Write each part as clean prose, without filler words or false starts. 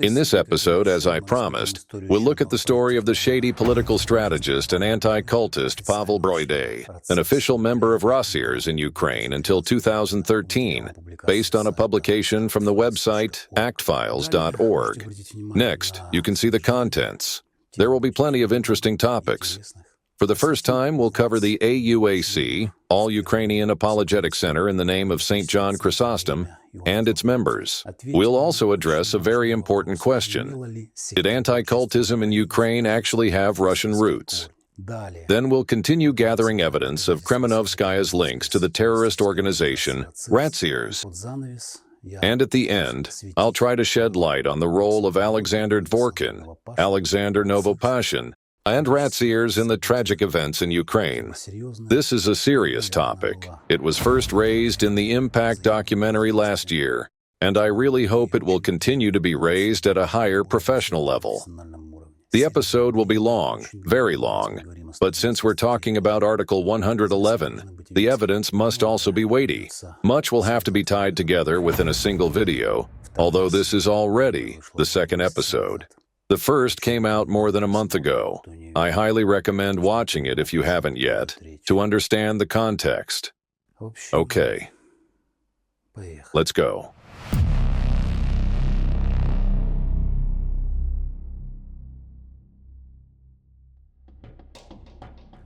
In this episode, as I promised, we'll look at the story of the shady political strategist and anti-cultist Pavel Broyde, an official member of RACIRS in Ukraine until 2013, based on a publication from the website actfiles.org. Next, you can see the contents. There will be plenty of interesting topics. For the first time, we'll cover the AUAC, All-Ukrainian Apologetic Center in the name of St. John Chrysostom, and its members. We'll also address a very important question. Did anti-cultism in Ukraine actually have Russian roots? Then we'll continue gathering evidence of Kremenovskaya's links to the terrorist organization RACIRS. And at the end, I'll try to shed light on the role of Alexander Dvorkin, Alexander Novopashin, and RACIRS in the tragic events in Ukraine. This is a serious topic. It was first raised in the Impact documentary last year, and I really hope it will continue to be raised at a higher professional level. The episode will be long, very long, but since we're talking about Article 111, the evidence must also be weighty. Much will have to be tied together within a single video, although this is already the second episode. The first came out more than a month ago. I highly recommend watching it if you haven't yet, to understand the context. Okay, let's go.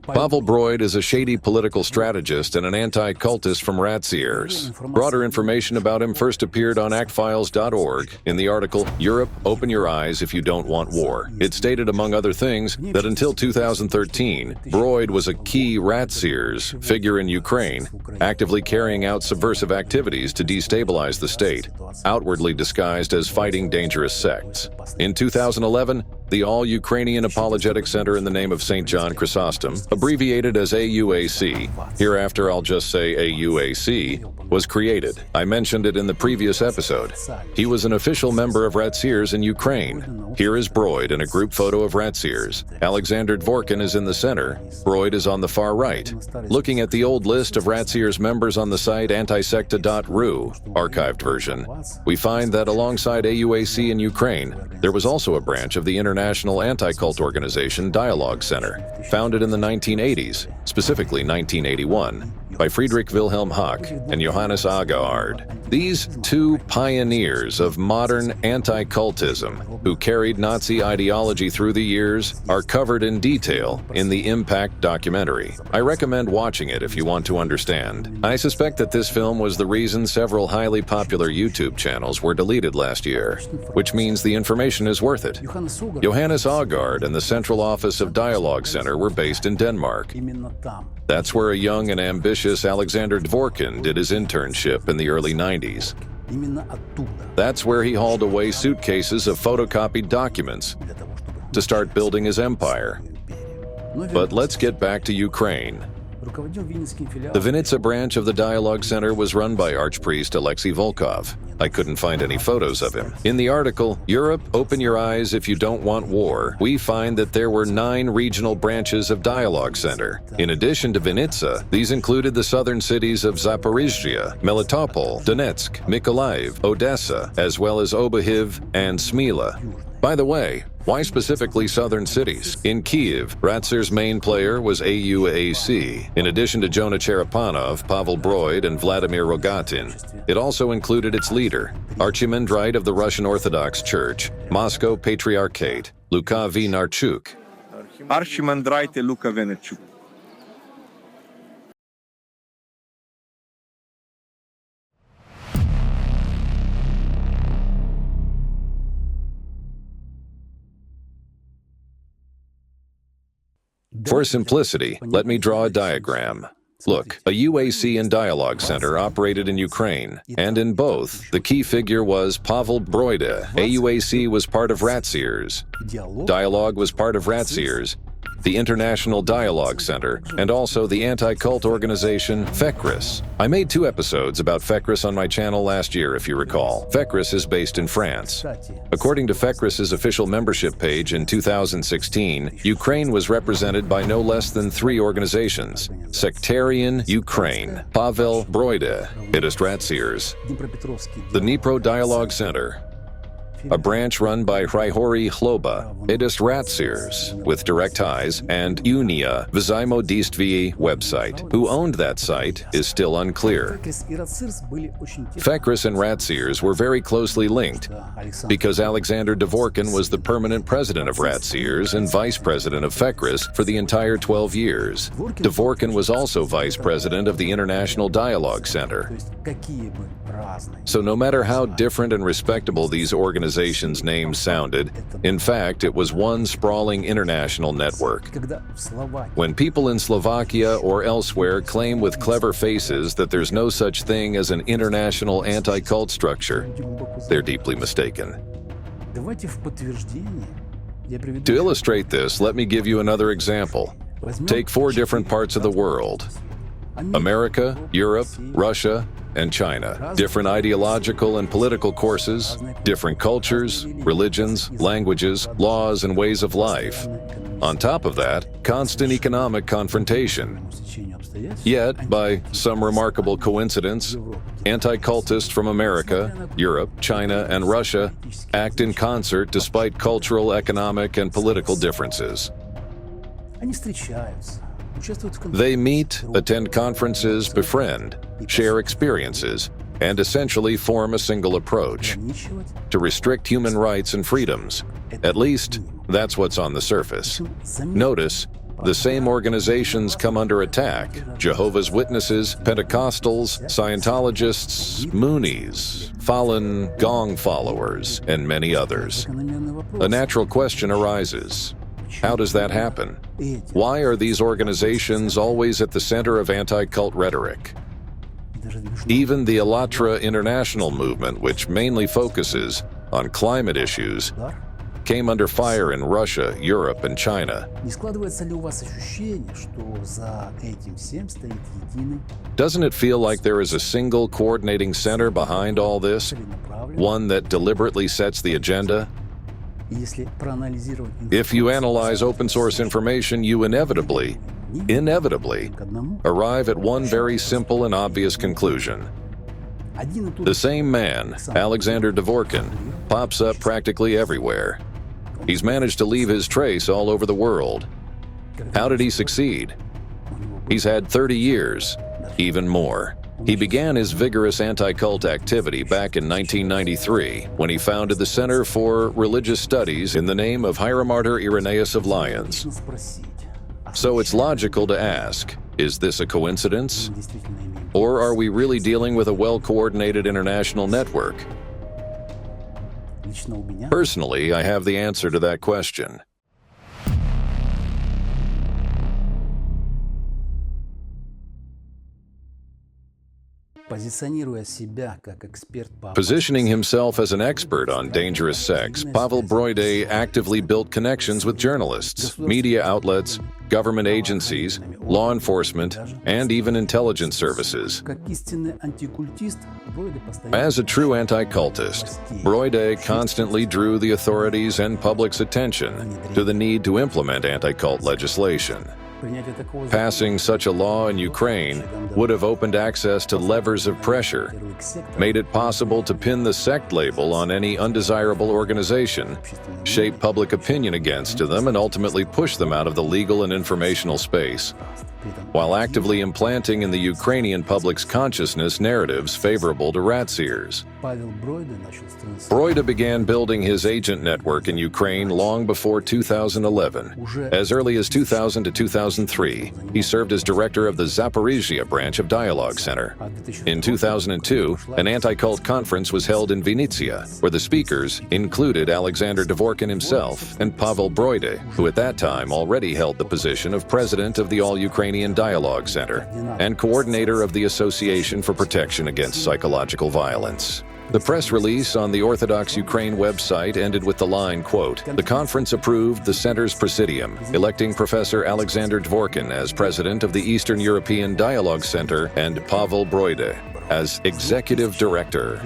Pavel Broyde is a shady political strategist and an anti-cultist from RACIRS. Broader information about him first appeared on actfiles.org in the article, Europe, Open Your Eyes If You Don't Want War. It stated, among other things, that until 2013, Broyde was a key RACIRS figure in Ukraine, actively carrying out subversive activities to destabilize the state, outwardly disguised as fighting dangerous sects. In 2011, the All-Ukrainian Apologetic Center in the name of St. John Chrysostom, abbreviated as AUAC, hereafter I'll just say AUAC, was created. I mentioned it in the previous episode. He was an official member of RACIRS in Ukraine. Here is Broyde in a group photo of RACIRS. Alexander Dvorkin is in the center. Broyde is on the far right. Looking at the old list of RACIRS members on the site antisecta.ru, archived version, we find that alongside AUAC in Ukraine, there was also a branch of the international anti-cult organization Dialogue Center, founded in the 1980s, specifically 1981, by Friedrich Wilhelm Huck and Johannes Agard. These two pioneers of modern anti-cultism, who carried Nazi ideology through the years, are covered in detail in the Impact documentary. I recommend watching it if you want to understand. I suspect that this film was the reason several highly popular YouTube channels were deleted last year, which means the information is worth it. Johannes Agard and the central office of Dialogue Center were based in Denmark. That's where a young and ambitious Alexander Dvorkin did his internship in the early 90s. That's where he hauled away suitcases of photocopied documents to start building his empire. But let's get back to Ukraine. The Vinnytsia branch of the Dialogue Center was run by Archpriest Alexei Volkov. I couldn't find any photos of him. In the article, Europe, Open Your Eyes If You Don't Want War, we find that there were 9 regional branches of Dialogue Center. In addition to Vinnytsia, these included the southern cities of Zaporizhzhia, Melitopol, Donetsk, Mykolaiv, Odessa, as well as Obuhiv and Smila. By the way, why specifically southern cities? In Kyiv, RACIRS' main player was AUAC. In addition to Jonah Cherepanov, Pavel Broyde, and Vladymyr Rogatin, it also included its leader, Archimandrite of the Russian Orthodox Church, Moscow Patriarchate, Luka Vynarchuk. Archimandrite Luka Vynarchuk. For simplicity, let me draw a diagram. Look, a UAC and Dialogue Center operated in Ukraine, and in both, the key figure was Pavel Broyde. AUAC was part of RACIRS. Dialogue was part of RACIRS, the International Dialogue Center, and also the anti-cult organization FECRIS. I made 2 episodes about FECRIS on my channel last year, if you recall. FECRIS is based in France. According to FECRIS's official membership page in 2016, Ukraine was represented by no less than 3 organizations. Sectarian Ukraine, Pavel Broyde, it is RACIRS, the Dnipro Dialogue Center, a branch run by Hryhorii Hloba, RACIRS, with direct ties, and Unia Vzajmodejstvie website. Who owned that site is still unclear. FECRIS and RACIRS were very closely linked because Alexander Dvorkin was the permanent president of RACIRS and vice president of FECRIS for the entire 12 years. Dvorkin was also vice president of the International Dialogue Center. So no matter how different and respectable these organizations' names sounded, in fact, it was one sprawling international network. When people in Slovakia or elsewhere claim with clever faces that there's no such thing as an international anti-cult structure, they're deeply mistaken. To illustrate this, let me give you another example. Take 4 different parts of the world: America, Europe, Russia, and China. Different ideological and political courses, different cultures, religions, languages, laws, and ways of life. On top of that, constant economic confrontation. Yet, by some remarkable coincidence, anti-cultists from America, Europe, China, and Russia act in concert despite cultural, economic, and political differences. They meet, attend conferences, befriend, share experiences, and essentially form a single approach to restrict human rights and freedoms. At least, that's what's on the surface. Notice, the same organizations come under attack: Jehovah's Witnesses, Pentecostals, Scientologists, Moonies, Falun, Gong followers, and many others. A natural question arises. How does that happen? Why are these organizations always at the center of anti-cult rhetoric? Even the AUAC international movement, which mainly focuses on climate issues, came under fire in Russia, Europe, and China. Doesn't it feel like there is a single coordinating center behind all this? One that deliberately sets the agenda? If you analyze open source information, you inevitably arrive at one very simple and obvious conclusion. The same man, Alexander Dvorkin, pops up practically everywhere. He's managed to leave his trace all over the world. How did he succeed? He's had 30 years, even more. He began his vigorous anti-cult activity back in 1993 when he founded the Center for Religious Studies in the name of Hieromartyr Irenaeus of Lyons. So it's logical to ask, is this a coincidence? Or are we really dealing with a well-coordinated international network? Personally, I have the answer to that question. Positioning himself as an expert on dangerous sects, Pavel Broyde actively built connections with journalists, media outlets, government agencies, law enforcement, and even intelligence services. As a true anti-cultist, Broyde constantly drew the authorities' and public's attention to the need to implement anti-cult legislation. Passing such a law in Ukraine would have opened access to levers of pressure, made it possible to pin the sect label on any undesirable organization, shape public opinion against them, and ultimately push them out of the legal and informational space, while actively implanting in the Ukrainian public's consciousness narratives favorable to RACIRS. Broyde began building his agent network in Ukraine long before 2011. As early as 2000 to 2003, he served as director of the Zaporizhia branch of Dialogue Center. In 2002, an anti-cult conference was held in Vinnytsia, where the speakers included Alexander Dvorkin himself and Pavel Broyde, who at that time already held the position of president of the All-Ukrainian Dialogue Center and coordinator of the Association for Protection Against Psychological Violence. The press release on the Orthodox Ukraine website ended with the line, quote, "The conference approved the center's presidium, electing Professor Alexander Dvorkin as president of the Eastern European Dialogue Center and Pavel Broyde as executive director.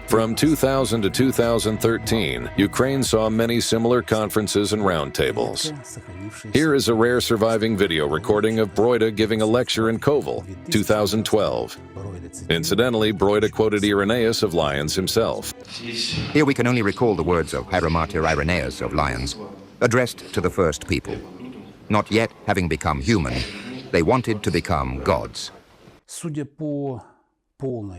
From 2000 to 2013, Ukraine saw many similar conferences and roundtables. Here is a rare surviving video recording of Broyde giving a lecture in Kovel, 2012. Incidentally, Broyde quoted Irenaeus of Lyons himself. Here we can only recall the words of Hieromartyr Irenaeus of Lyons, addressed to the first people. Not yet having become human, they wanted to become gods.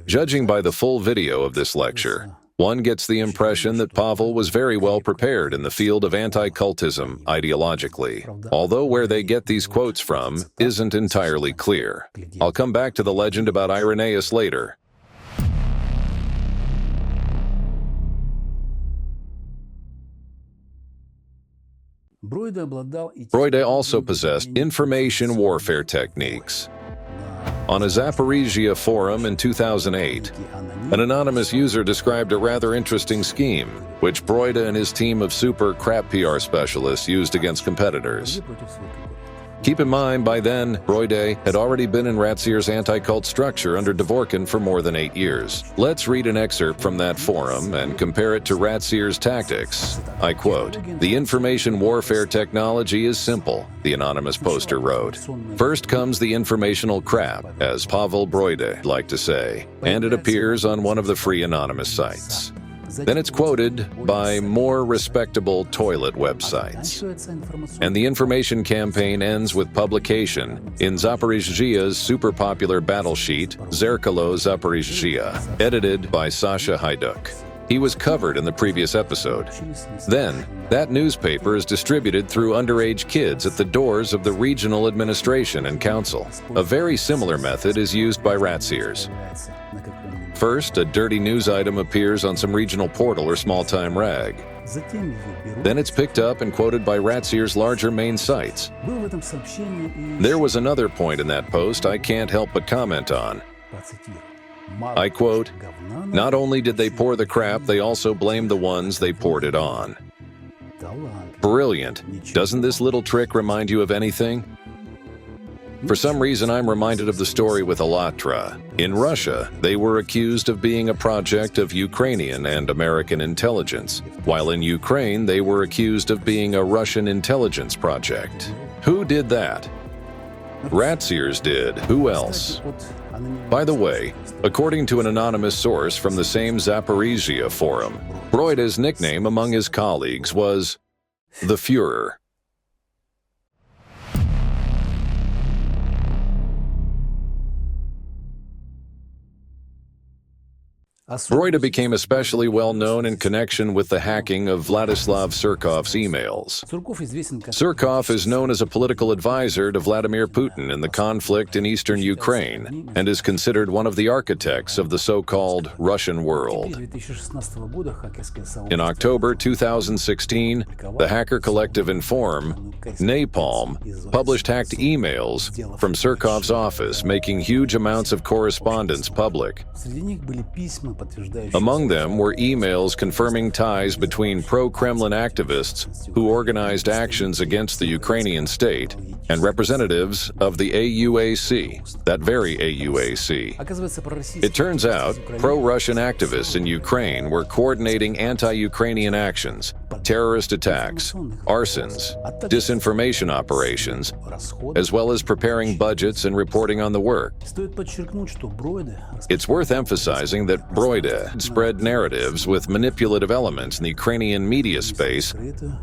Judging by the full video of this lecture, one gets the impression that Pavel was very well prepared in the field of anti-cultism ideologically, although where they get these quotes from isn't entirely clear. I'll come back to the legend about Irenaeus later. Broyde also possessed information warfare techniques. On a Zaporizhia forum in 2008, an anonymous user described a rather interesting scheme, which Broyde and his team of super crap PR specialists used against competitors. Keep in mind, by then, Broyde had already been in RACIRS anti-cult structure under Dvorkin for more than 8 years. Let's read an excerpt from that forum and compare it to RACIRS tactics. I quote, "The information warfare technology is simple," the anonymous poster wrote. "First comes the informational crap, as Pavel Broyde liked to say, and it appears on one of the free anonymous sites. Then it's quoted by more respectable toilet websites. And the information campaign ends with publication in Zaporizhzhia's super popular battle sheet, Zerkalo Zaporizhzhia, edited by Sasha Haiduk. He was covered in the previous episode. Then, that newspaper is distributed through underage kids at the doors of the regional administration and council. A very similar method is used by RACIRS. First, a dirty news item appears on some regional portal or small-time rag. Then it's picked up and quoted by RACIRS' larger main sites. There was another point in that post I can't help but comment on. I quote, "Not only did they pour the crap, they also blamed the ones they poured it on." Brilliant. Doesn't this little trick remind you of anything? For some reason, I'm reminded of the story with Allatra. In Russia, they were accused of being a project of Ukrainian and American intelligence, while in Ukraine, they were accused of being a Russian intelligence project. Who did that? RACIRS did. Who else? By the way, according to an anonymous source from the same Zaporizhzhia forum, Broyde's nickname among his colleagues was the Führer. Broyde became especially well known in connection with the hacking of Vladislav Surkov's emails. Surkov is known as a political advisor to Vladimir Putin in the conflict in eastern Ukraine and is considered one of the architects of the so-called Russian world. In October 2016, the hacker collective Inform, Napalm, published hacked emails from Surkov's office, making huge amounts of correspondence public. Among them were emails confirming ties between pro-Kremlin activists who organized actions against the Ukrainian state and representatives of the AUAC, that very AUAC. It turns out, pro-Russian activists in Ukraine were coordinating anti-Ukrainian actions, terrorist attacks, arsons, disinformation operations, as well as preparing budgets and reporting on the work. It's worth emphasizing that Broyde spread narratives with manipulative elements in the Ukrainian media space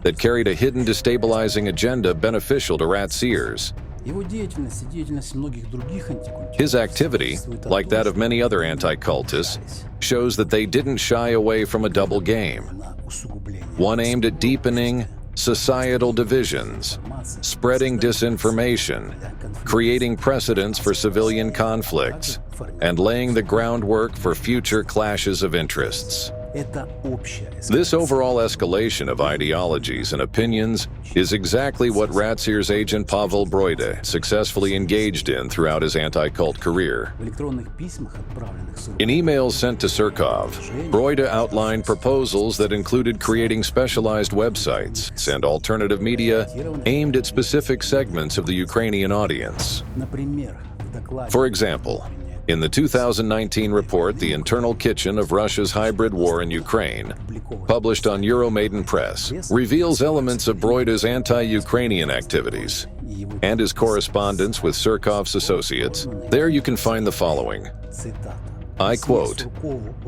that carried a hidden destabilizing agenda beneficial to RACIRS. His activity, like that of many other anti-cultists, shows that they didn't shy away from a double game. One aimed at deepening societal divisions, spreading disinformation, creating precedents for civilian conflicts, and laying the groundwork for future clashes of interests. This overall escalation of ideologies and opinions is exactly what RACIRS agent Pavel Broyde successfully engaged in throughout his anti-cult career. In emails sent to Surkov, Broyde outlined proposals that included creating specialized websites and alternative media aimed at specific segments of the Ukrainian audience. For example, In the 2019 report, The Internal Kitchen of Russia's Hybrid War in Ukraine, published on Euromaidan Press, reveals elements of Broyde's anti-Ukrainian activities and his correspondence with Surkov's associates. There you can find the following. I quote,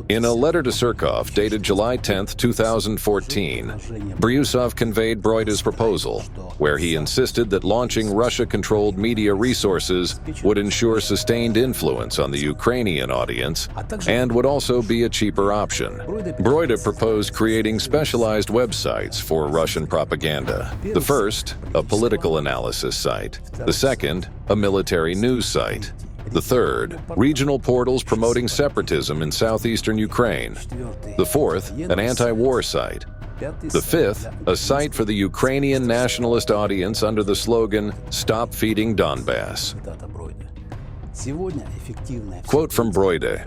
"In a letter to Surkov dated July 10, 2014, Bryusov conveyed Broyde's proposal, where he insisted that launching Russia-controlled media resources would ensure sustained influence on the Ukrainian audience and would also be a cheaper option. Broyde proposed creating specialized websites for Russian propaganda. The first, a political analysis site. The second, a military news site. The third, regional portals promoting separatism in southeastern Ukraine. The fourth, an anti-war site. The fifth, a site for the Ukrainian nationalist audience under the slogan, 'Stop Feeding Donbass.'" Quote from Broyde,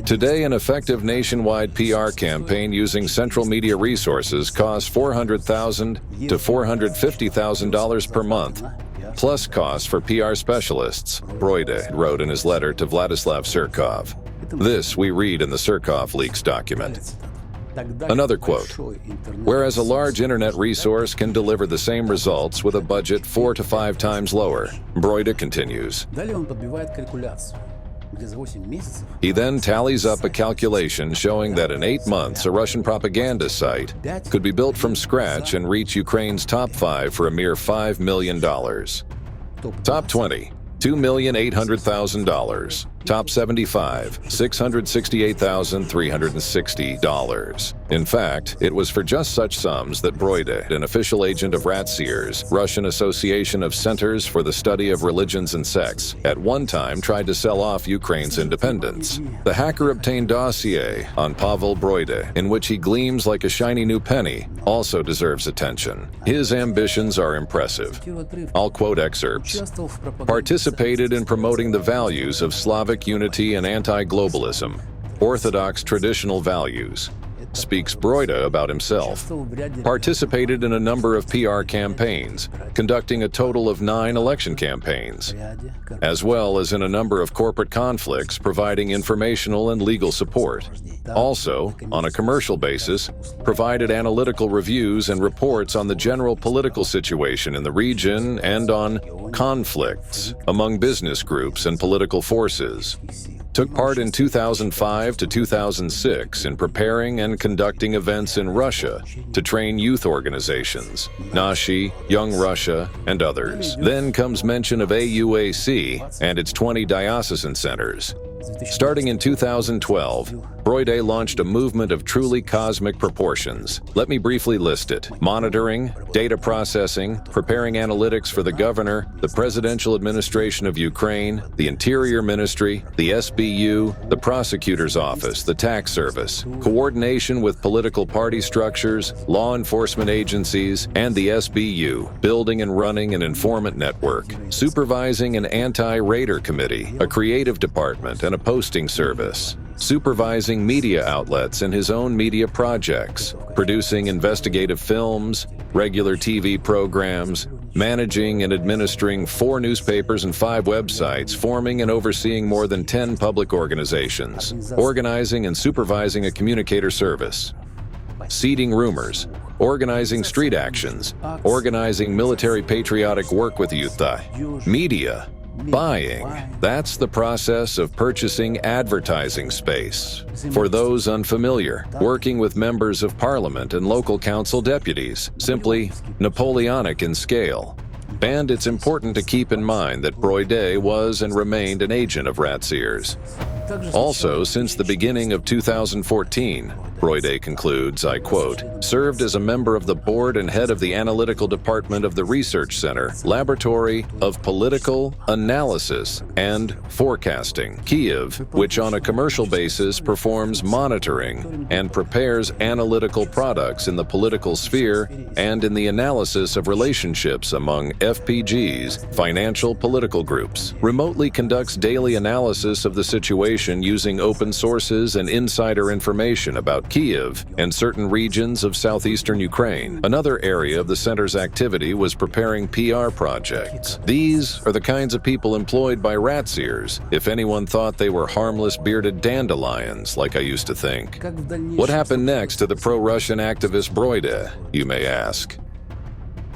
"Today, an effective nationwide PR campaign using central media resources costs $400,000 to $450,000 per month, plus costs for PR specialists," Broyde wrote in his letter to Vladislav Surkov. This we read in the Surkov leaks document. Another quote, "Whereas a large internet resource can deliver the same results with a budget 4 to 5 times lower," Broyde continues. He then tallies up a calculation showing that in 8 months a Russian propaganda site could be built from scratch and reach Ukraine's top 5 for a mere $5 million. Top 20, $2,800,000. Top 75, $668,360. In fact, it was for just such sums that Broyde, an official agent of RACIRS, Russian Association of Centers for the Study of Religions and Sects, at one time tried to sell off Ukraine's independence. The hacker obtained dossier on Pavel Broyde, in which he gleams like a shiny new penny, also deserves attention. His ambitions are impressive. I'll quote excerpts. "Participated in promoting the values of Slavic unity and anti-globalism, orthodox traditional values," speaks Broyde about himself. "Participated in a number of PR campaigns, conducting a total of 9 election campaigns, as well as in a number of corporate conflicts, providing informational and legal support. Also, on a commercial basis, provided analytical reviews and reports on the general political situation in the region and on conflicts among business groups and political forces. Took part in 2005 to 2006 in preparing and conducting events in Russia to train youth organizations, Nashi, Young Russia, and others. Then comes mention of AUAC and its 20 diocesan centers. Starting in 2012, Broyde launched a movement of truly cosmic proportions. Let me briefly list it. Monitoring, data processing, preparing analytics for the governor, the Presidential Administration of Ukraine, the Interior Ministry, the SBU, the Prosecutor's Office, the Tax Service, coordination with political party structures, law enforcement agencies, and the SBU, building and running an informant network, supervising an anti-raider committee, a creative department, and a posting service, supervising media outlets in his own media projects, producing investigative films, regular TV programs, managing and administering 4 newspapers and 5 websites, forming and overseeing more than 10 public organizations, organizing and supervising a communicator service, seeding rumors, organizing street actions, organizing military patriotic work with youth, media, buying. That's the process of purchasing advertising space. For those unfamiliar, working with members of parliament and local council deputies, simply Napoleonic in scale. And it's important to keep in mind that Broyde was and remained an agent of RACIRS. Also, since the beginning of 2014, Broyde concludes, I quote, served as a member of the board and head of the analytical department of the Research Center, Laboratory of Political Analysis and Forecasting, Kiev, which on a commercial basis performs monitoring and prepares analytical products in the political sphere and in the analysis of relationships among FPGs, financial political groups, remotely conducts daily analysis of the situation information using open sources and insider information about Kyiv and certain regions of southeastern Ukraine. Another area of the center's activity was preparing PR projects. These are the kinds of people employed by RACIRS, if anyone thought they were harmless bearded dandelions, like I used to think. What happened next to the pro-Russian activist Broyde, you may ask?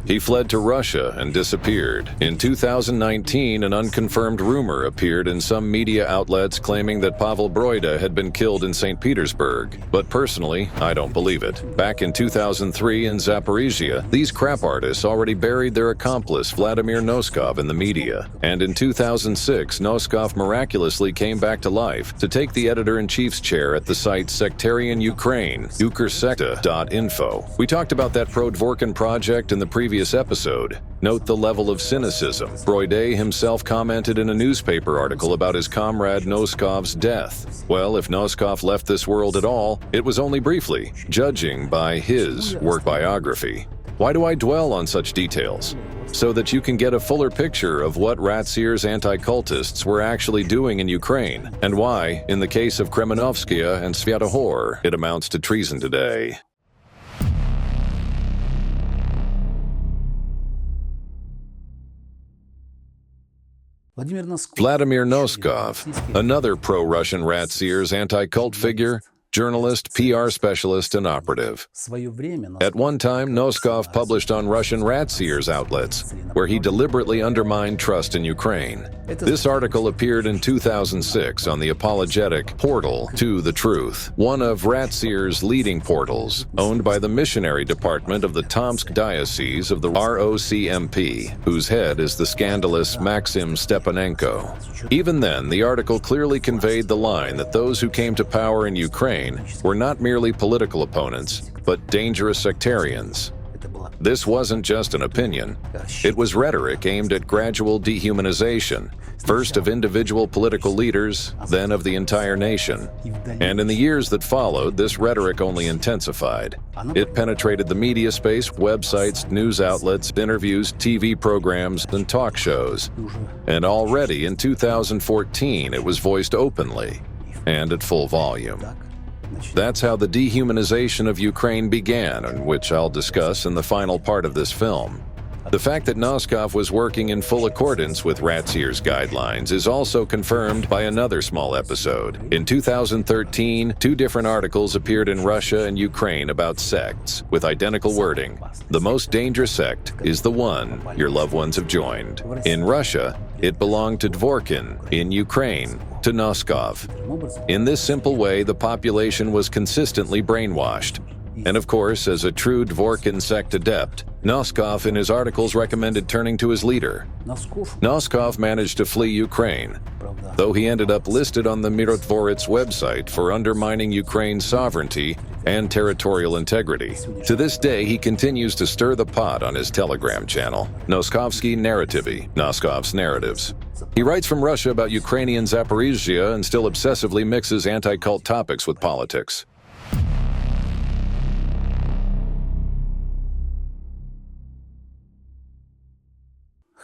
He fled to Russia and disappeared. In 2019, an unconfirmed rumor appeared in some media outlets claiming that Pavel Broyde had been killed in St. Petersburg. But personally, I don't believe it. Back in 2003 in Zaporizhia, these crap artists already buried their accomplice Vladymyr Noskov in the media. And in 2006, Noskov miraculously came back to life to take the editor-in-chief's chair at the site Sectarian Ukraine, ukrsekta.info. We talked about that pro-Dvorkin project in the previous episode. Note the level of cynicism. Broyde himself commented in a newspaper article about his comrade Noskov's death. Well, if Noskov left this world at all, it was only briefly, judging by his work biography. Why do I dwell on such details? So that you can get a fuller picture of what RACIRS anti-cultists were actually doing in Ukraine, and why, in the case of Kremenovskaya and Hryhorii, it amounts to treason today. Vladymyr Noskov, another pro-Russian RACIRS anti-cult figure, journalist, PR specialist, and operative. At one time, Noskov published on Russian RACIRS outlets, where he deliberately undermined trust in Ukraine. This article appeared in 2006 on the apologetic portal To the Truth, one of RACIRS' leading portals, owned by the missionary department of the Tomsk Diocese of the ROCMP, whose head is the scandalous Maksym Denysenko. Even then, the article clearly conveyed the line that those who came to power in Ukraine were not merely political opponents, but dangerous sectarians. This wasn't just an opinion. It was rhetoric aimed at gradual dehumanization, first of individual political leaders, then of the entire nation. And in the years that followed, this rhetoric only intensified. It penetrated the media space, websites, news outlets, interviews, TV programs, and talk shows. And already in 2014, it was voiced openly and at full volume. That's how the dehumanization of Ukraine began, and which I'll discuss in the final part of this film. The fact that Noskov was working in full accordance with RACIRS guidelines is also confirmed by another small episode. In 2013, two different articles appeared in Russia and Ukraine about sects, with identical wording. The most dangerous sect is the one your loved ones have joined. In Russia, it belonged to Dvorkin. In Ukraine, to Noskov. In this simple way, the population was consistently brainwashed. And of course, as a true Dvorkin sect adept, Noskov in his articles recommended turning to his leader. Noskov managed to flee Ukraine, though he ended up listed on the Mirotvorets website for undermining Ukraine's sovereignty and territorial integrity. To this day, he continues to stir the pot on his Telegram channel, Noskovsky Narrativy, Noskov's Narratives. He writes from Russia about Ukrainian Zaporizhia and still obsessively mixes anti-cult topics with politics.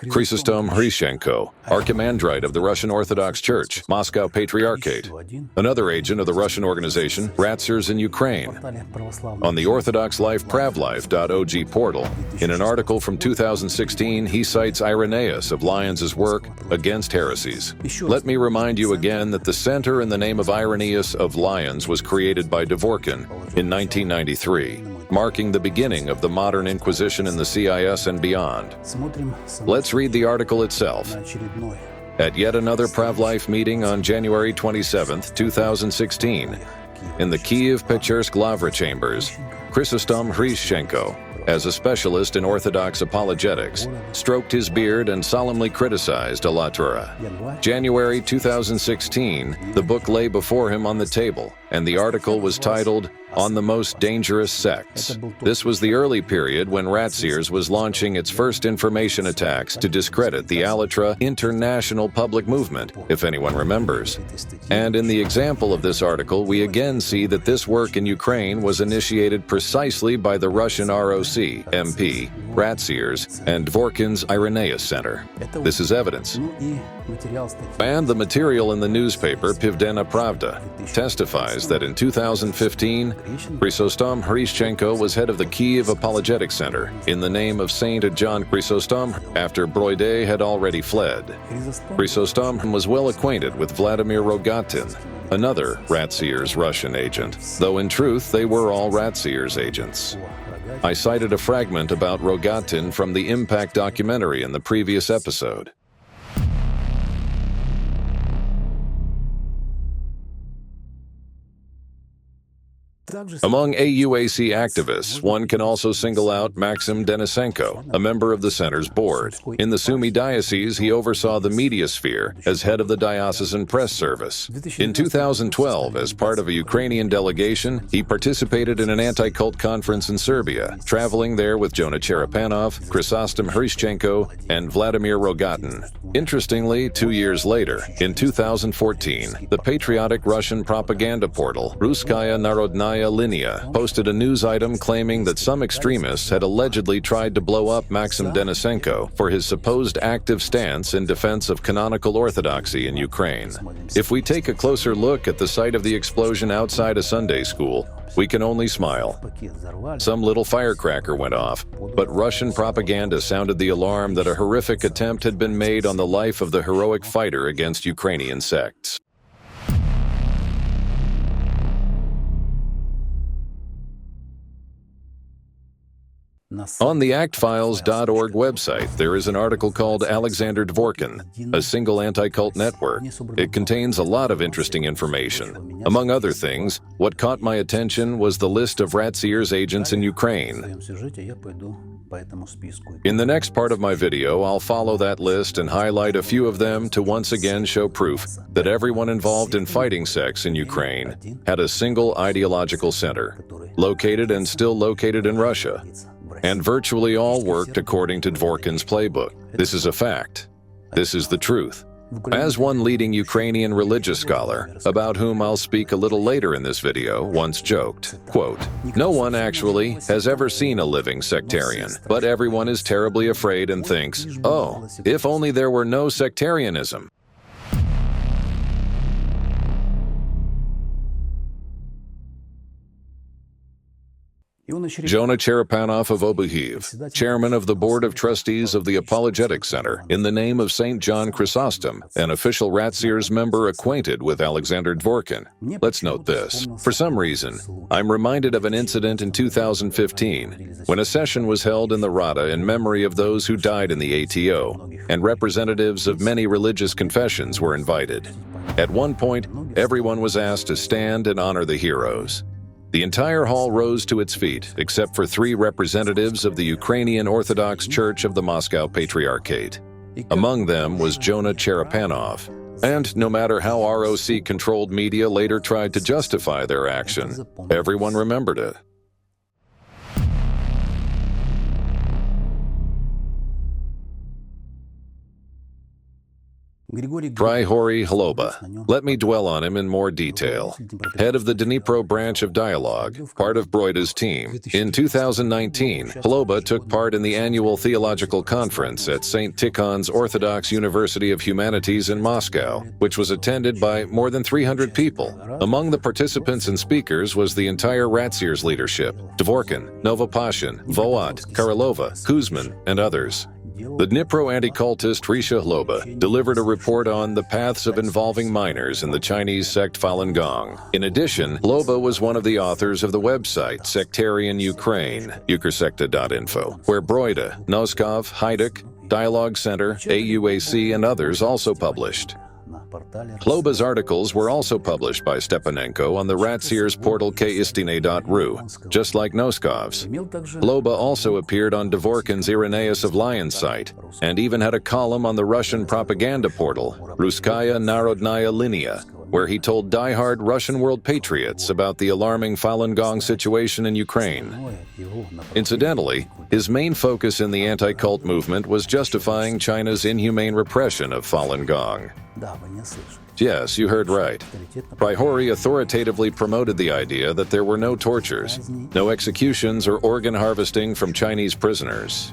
Chrysostom Hryhorii, Archimandrite of the Russian Orthodox Church, Moscow Patriarchate, another agent of the Russian organization RACIRS in Ukraine. On the Orthodox Life Pravlife.org portal, in an article from 2016, he cites Irenaeus of Lyons' work against heresies. Let me remind you again that the center in the name of Irenaeus of Lyons was created by Dvorkin in 1993. Marking the beginning of the modern Inquisition in the CIS and beyond. Let's read the article itself. At yet another Pravlife meeting on January 27, 2016, in the Kyiv-Pechersk Lavra chambers, Chrysostom Hryhorii, as a specialist in Orthodox apologetics, stroked his beard and solemnly criticized Alatura. January 2016, the book lay before him on the table, and the article was titled, On the Most Dangerous Sects. This was the early period when RACIRS was launching its first information attacks to discredit the Alatra international public movement, if anyone remembers. And in the example of this article, we again see that this work in Ukraine was initiated precisely by the Russian ROC MP, RACIRS, and Dvorkin's Iryna Center. This is evidence. And the material in the newspaper Pivdena Pravda testifies that in 2015, Chrysostom Hryschenko was head of the Kiev Apologetic Center in the name of Saint John Chrysostom after Broyde had already fled. Chrysostom was well acquainted with Vladymyr Rogatin, another RACIRS Russian agent, though in truth they were all RACIRS agents. I cited a fragment about Rogatin from the Impact documentary in the previous episode. Among AUAC activists, one can also single out Maksym Denysenko, a member of the center's board. In the Sumy Diocese, he oversaw the media sphere as head of the diocesan press service. In 2012, as part of a Ukrainian delegation, he participated in an anti-cult conference in Serbia, traveling there with Jonah Cherepanov, Chrysostom Hryschenko, and Vladymyr Rogatin. Interestingly, 2 years later, in 2014, the patriotic Russian propaganda portal Ruskaya Narodnaya Linia posted a news item claiming that some extremists had allegedly tried to blow up Maksym Denysenko for his supposed active stance in defense of canonical orthodoxy in Ukraine. If we take a closer look at the site of the explosion outside a Sunday school, we can only smile. Some little firecracker went off, but Russian propaganda sounded the alarm that a horrific attempt had been made on the life of the heroic fighter against Ukrainian sects. On the actfiles.org website, there is an article called Alexander Dvorkin, a single anti-cult network. It contains a lot of interesting information. Among other things, what caught my attention was the list of RACIRS agents in Ukraine. In the next part of my video, I'll follow that list and highlight a few of them to once again show proof that everyone involved in fighting sects in Ukraine had a single ideological center, located and still located in Russia. And virtually all worked according to Dvorkin's playbook. This is a fact. This is the truth. As one leading Ukrainian religious scholar, about whom I'll speak a little later in this video, once joked, quote, "No one actually has ever seen a living sectarian, but everyone is terribly afraid and thinks, oh, if only there were no sectarianism." Jonah Cherepanov of Obuhiv, chairman of the Board of Trustees of the Apologetic Center, in the name of St. John Chrysostom, an official RACIRS member acquainted with Alexander Dvorkin. Let's note this. For some reason, I'm reminded of an incident in 2015, when a session was held in the Rada in memory of those who died in the ATO, and representatives of many religious confessions were invited. At one point, everyone was asked to stand and honor the heroes. The entire hall rose to its feet, except for 3 representatives of the Ukrainian Orthodox Church of the Moscow Patriarchate. Among them was Jonah Cherepanov. And no matter how ROC-controlled media later tried to justify their action, everyone remembered it. Hryhorii Hloba. Let me dwell on him in more detail. Head of the Dnipro branch of Dialogue, part of Broyde's team. In 2019, Hloba took part in the annual theological conference at St. Tikhon's Orthodox University of Humanities in Moscow, which was attended by more than 300 people. Among the participants and speakers was the entire RACIRS leadership: Dvorkin, Novopashin, Voat, Karylova, Kuzmin, and others. The Dnipro anti-cultist Hloba delivered a report on the paths of involving minors in the Chinese sect Falun Gong. In addition, Hloba was one of the authors of the website Sectarian Ukraine, ukrsekta.info, where Broyde, Noskov, Hryhorii, Dialogue Center, AUAC, and others also published. Hloba's articles were also published by Stepanenko on the RACIRS portal kistine.ru, just like Noskov's. Hloba also appeared on Dvorkin's Irenaeus of Lyons site, and even had a column on the Russian propaganda portal, Ruskaya Narodnaya Linia, where he told die-hard Russian world patriots about the alarming Falun Gong situation in Ukraine. Incidentally, his main focus in the anti-cult movement was justifying China's inhumane repression of Falun Gong. Yes, you heard right. Hryhorii authoritatively promoted the idea that there were no tortures, no executions or organ harvesting from Chinese prisoners.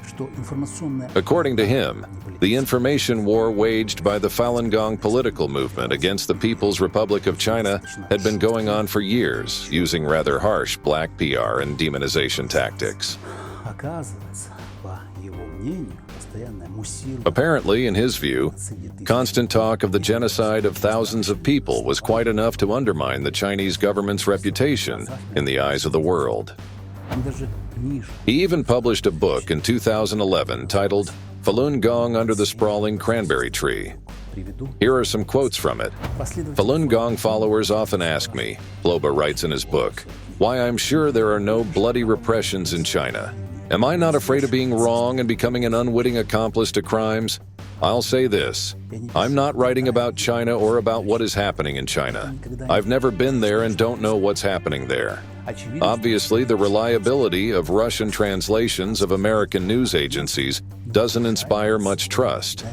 According to him, the information war waged by the Falun Gong political movement against the People's Republic of China had been going on for years, using rather harsh black PR and demonization tactics. Apparently, in his view, constant talk of the genocide of thousands of people was quite enough to undermine the Chinese government's reputation in the eyes of the world. He even published a book in 2011 titled Falun Gong Under the Sprawling Cranberry Tree. Here are some quotes from it. Falun Gong followers often ask me, Hloba writes in his book, why I'm sure there are no bloody repressions in China. Am I not afraid of being wrong and becoming an unwitting accomplice to crimes? I'll say this, I'm not writing about China or about what is happening in China. I've never been there and don't know what's happening there. Obviously, the reliability of Russian translations of American news agencies doesn't inspire much trust.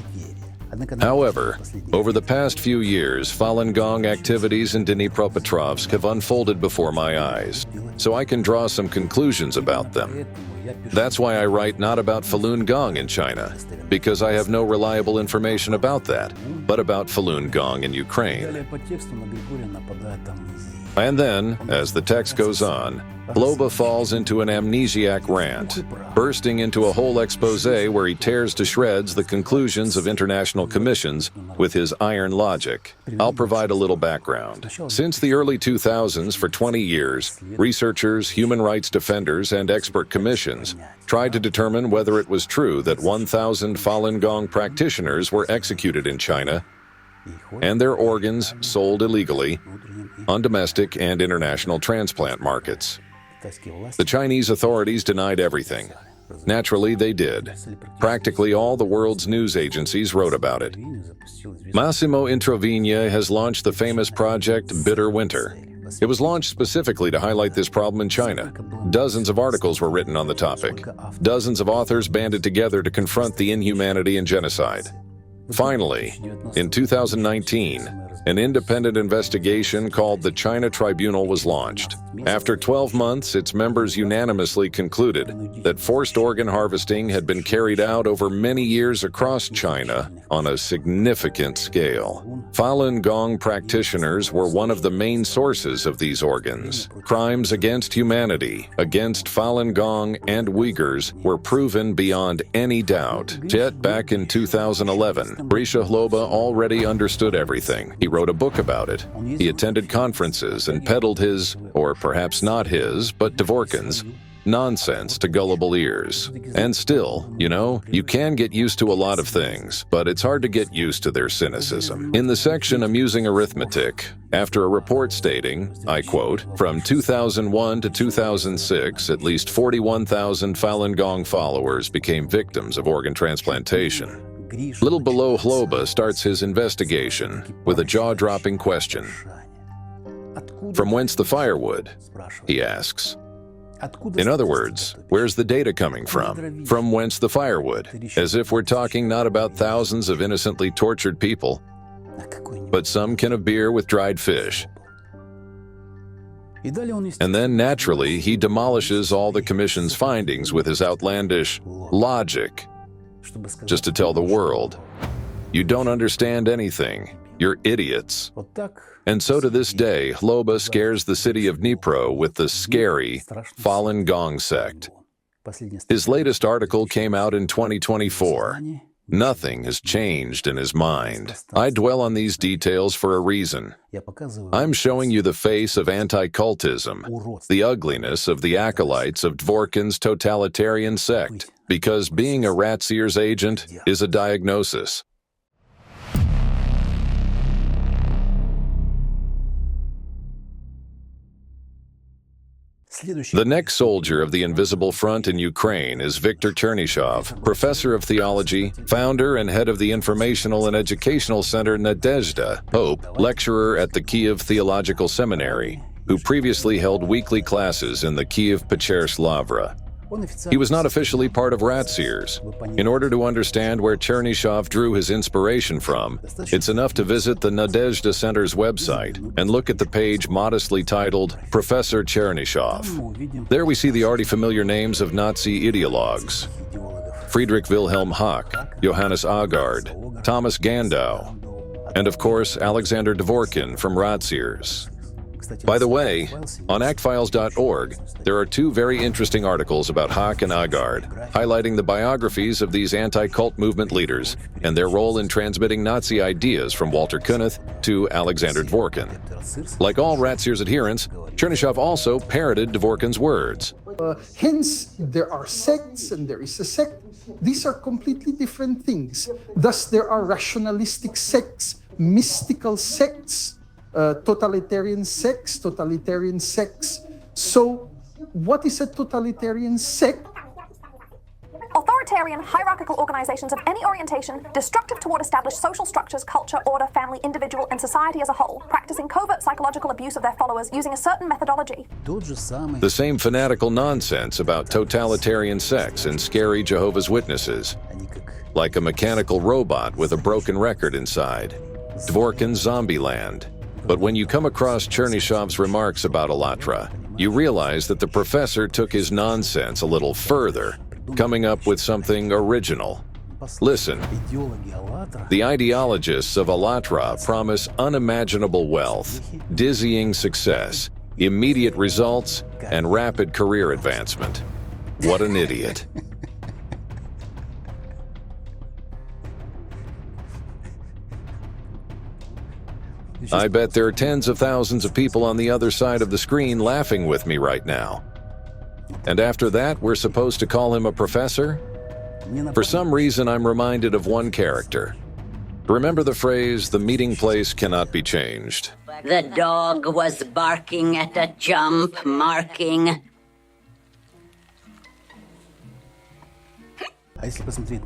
However, over the past few years, Falun Gong activities in Dnipropetrovsk have unfolded before my eyes, so I can draw some conclusions about them. That's why I write not about Falun Gong in China, because I have no reliable information about that, but about Falun Gong in Ukraine. And then, as the text goes on, Hloba falls into an amnesiac rant, bursting into a whole expose where he tears to shreds the conclusions of international commissions with his iron logic. I'll provide a little background. Since the early 2000s, for 20 years, researchers, human rights defenders, and expert commissions tried to determine whether it was true that 1,000 Falun Gong practitioners were executed in China and their organs sold illegally on domestic and international transplant markets. The Chinese authorities denied everything. Naturally, they did. Practically all the world's news agencies wrote about it. Massimo Introvigne has launched the famous project Bitter Winter. It was launched specifically to highlight this problem in China. Dozens of articles were written on the topic. Dozens of authors banded together to confront the inhumanity and genocide. Finally, in 2019, an independent investigation called the China Tribunal was launched. After 12 months, its members unanimously concluded that forced organ harvesting had been carried out over many years across China on a significant scale. Falun Gong practitioners were one of the main sources of these organs. Crimes against humanity, against Falun Gong and Uyghurs were proven beyond any doubt. Yet back in 2011, Grisha Hloba already understood everything. He wrote a book about it. He attended conferences and peddled his, or perhaps not his, but Dvorkin's, nonsense to gullible ears. And still, you can get used to a lot of things, but it's hard to get used to their cynicism. In the section Amusing Arithmetic, after a report stating, I quote, from 2001 to 2006, at least 41,000 Falun Gong followers became victims of organ transplantation. Little below Hloba starts his investigation with a jaw-dropping question. From whence the firewood? He asks. In other words, where's the data coming from? From whence the firewood? As if we're talking not about thousands of innocently tortured people, but some can of beer with dried fish. And then, naturally, he demolishes all the Commission's findings with his outlandish logic, just to tell the world, you don't understand anything, you're idiots. And so to this day, Hloba scares the city of Dnipro with the scary Falun Gong sect. His latest article came out in 2024. Nothing has changed in his mind. I dwell on these details for a reason. I'm showing you the face of anti-cultism, the ugliness of the acolytes of Dvorkin's totalitarian sect, because being a RACIRS agent is a diagnosis. The next soldier of the Invisible Front in Ukraine is Viktor Chernyshev, professor of theology, founder and head of the informational and educational center Nadezhda, Hope, lecturer at the Kiev Theological Seminary, who previously held weekly classes in the Kiev Pecherslavra. He was not officially part of RACIRS. In order to understand where Chernyshev drew his inspiration from, it's enough to visit the Nadezhda Center's website and look at the page modestly titled Professor Chernyshev. There we see the already familiar names of Nazi ideologues: Friedrich Wilhelm Hack, Johannes Agard, Thomas Gandau, and of course Alexander Dvorkin from RACIRS. By the way, on actfiles.org, there are two very interesting articles about Hack and Agard, highlighting the biographies of these anti-cult movement leaders and their role in transmitting Nazi ideas from Walter Kunneth to Alexander Dvorkin. Like all RACIRS adherents, Chernyshev also parroted Dvorkin's words. Hence, there are sects and there is a sect. These are completely different things. Thus, there are rationalistic sects, mystical sects, totalitarian sects. So, what is a totalitarian sect? Authoritarian, hierarchical organizations of any orientation, destructive toward established social structures, culture, order, family, individual, and society as a whole, practicing covert psychological abuse of their followers using a certain methodology. The same fanatical nonsense about totalitarian sects and scary Jehovah's Witnesses, like a mechanical robot with a broken record inside. Dvorkin's Zombieland. But when you come across Chernishev's remarks about Allatra, you realize that the professor took his nonsense a little further, coming up with something original. Listen, the ideologists of Allatra promise unimaginable wealth, dizzying success, immediate results, and rapid career advancement. What an idiot. I bet there are tens of thousands of people on the other side of the screen laughing with me right now. And after that, we're supposed to call him a professor? For some reason, I'm reminded of one character. Remember the phrase, the meeting place cannot be changed? The dog was barking at a jump marking.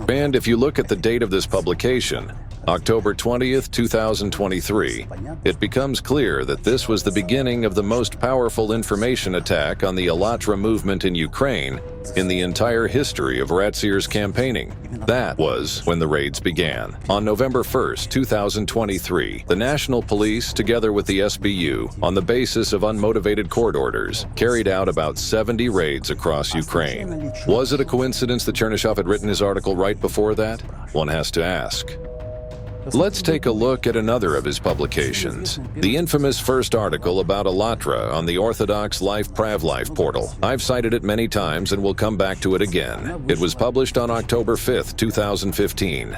And if you look at the date of this publication, October 20th, 2023, it becomes clear that this was the beginning of the most powerful information attack on the Allatra movement in Ukraine in the entire history of RACIRS campaigning. That was when the raids began. On November 1st, 2023, the National Police, together with the SBU, on the basis of unmotivated court orders, carried out about 70 raids across Ukraine. Was it a coincidence that Chernyshev had written his article right before that? One has to ask. Let's take a look at another of his publications, the infamous first article about Allatra on the Orthodox Life Pravlife portal. I've cited it many times and will come back to it again. It was published on October 5th, 2015.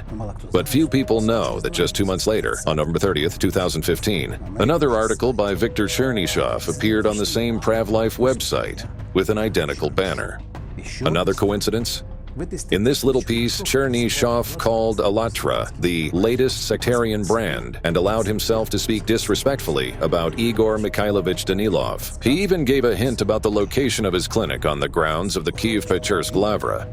But few people know that just 2 months later, on November 30th, 2015, another article by Viktor Chernyshev appeared on the same Pravlife website with an identical banner. Another coincidence? In this little piece, Chernyshev called Allatra the latest sectarian brand and allowed himself to speak disrespectfully about Igor Mikhailovich Danilov. He even gave a hint about the location of his clinic on the grounds of the Kiev-Pechersk Lavra.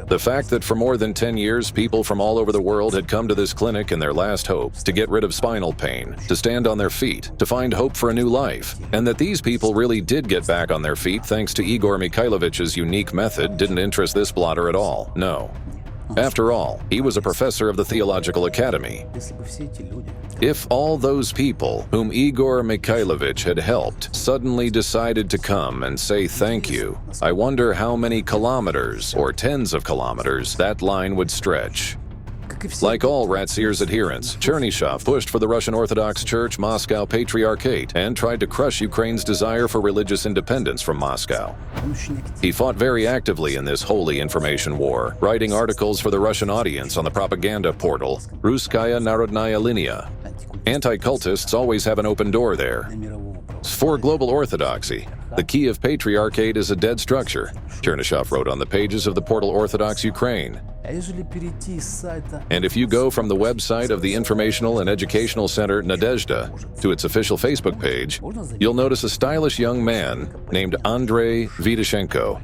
The fact that for more than 10 years, people from all over the world had come to this clinic in their last hope to get rid of spinal pain, to stand on their feet, to find hope for a new life, and that these people really did get back on their feet thanks to Igor Mikhailovich's unique method didn't interest this blotter at all, no. After all, he was a professor of the Theological Academy. If all those people whom Igor Mikhailovich had helped suddenly decided to come and say thank you, I wonder how many kilometers or tens of kilometers that line would stretch. Like all RACIRS adherents, Chernyshev pushed for the Russian Orthodox Church Moscow Patriarchate and tried to crush Ukraine's desire for religious independence from Moscow. He fought very actively in this holy information war, writing articles for the Russian audience on the propaganda portal Russkaya Narodnaya Linia. Anti-cultists always have an open door there. For global orthodoxy, the Kiev Patriarchate is a dead structure, Chernyshev wrote on the pages of the portal Orthodox Ukraine. And if you go from the website of the Informational and Educational Center Nadezhda to its official Facebook page, you'll notice a stylish young man named Andrei Vidyshenko,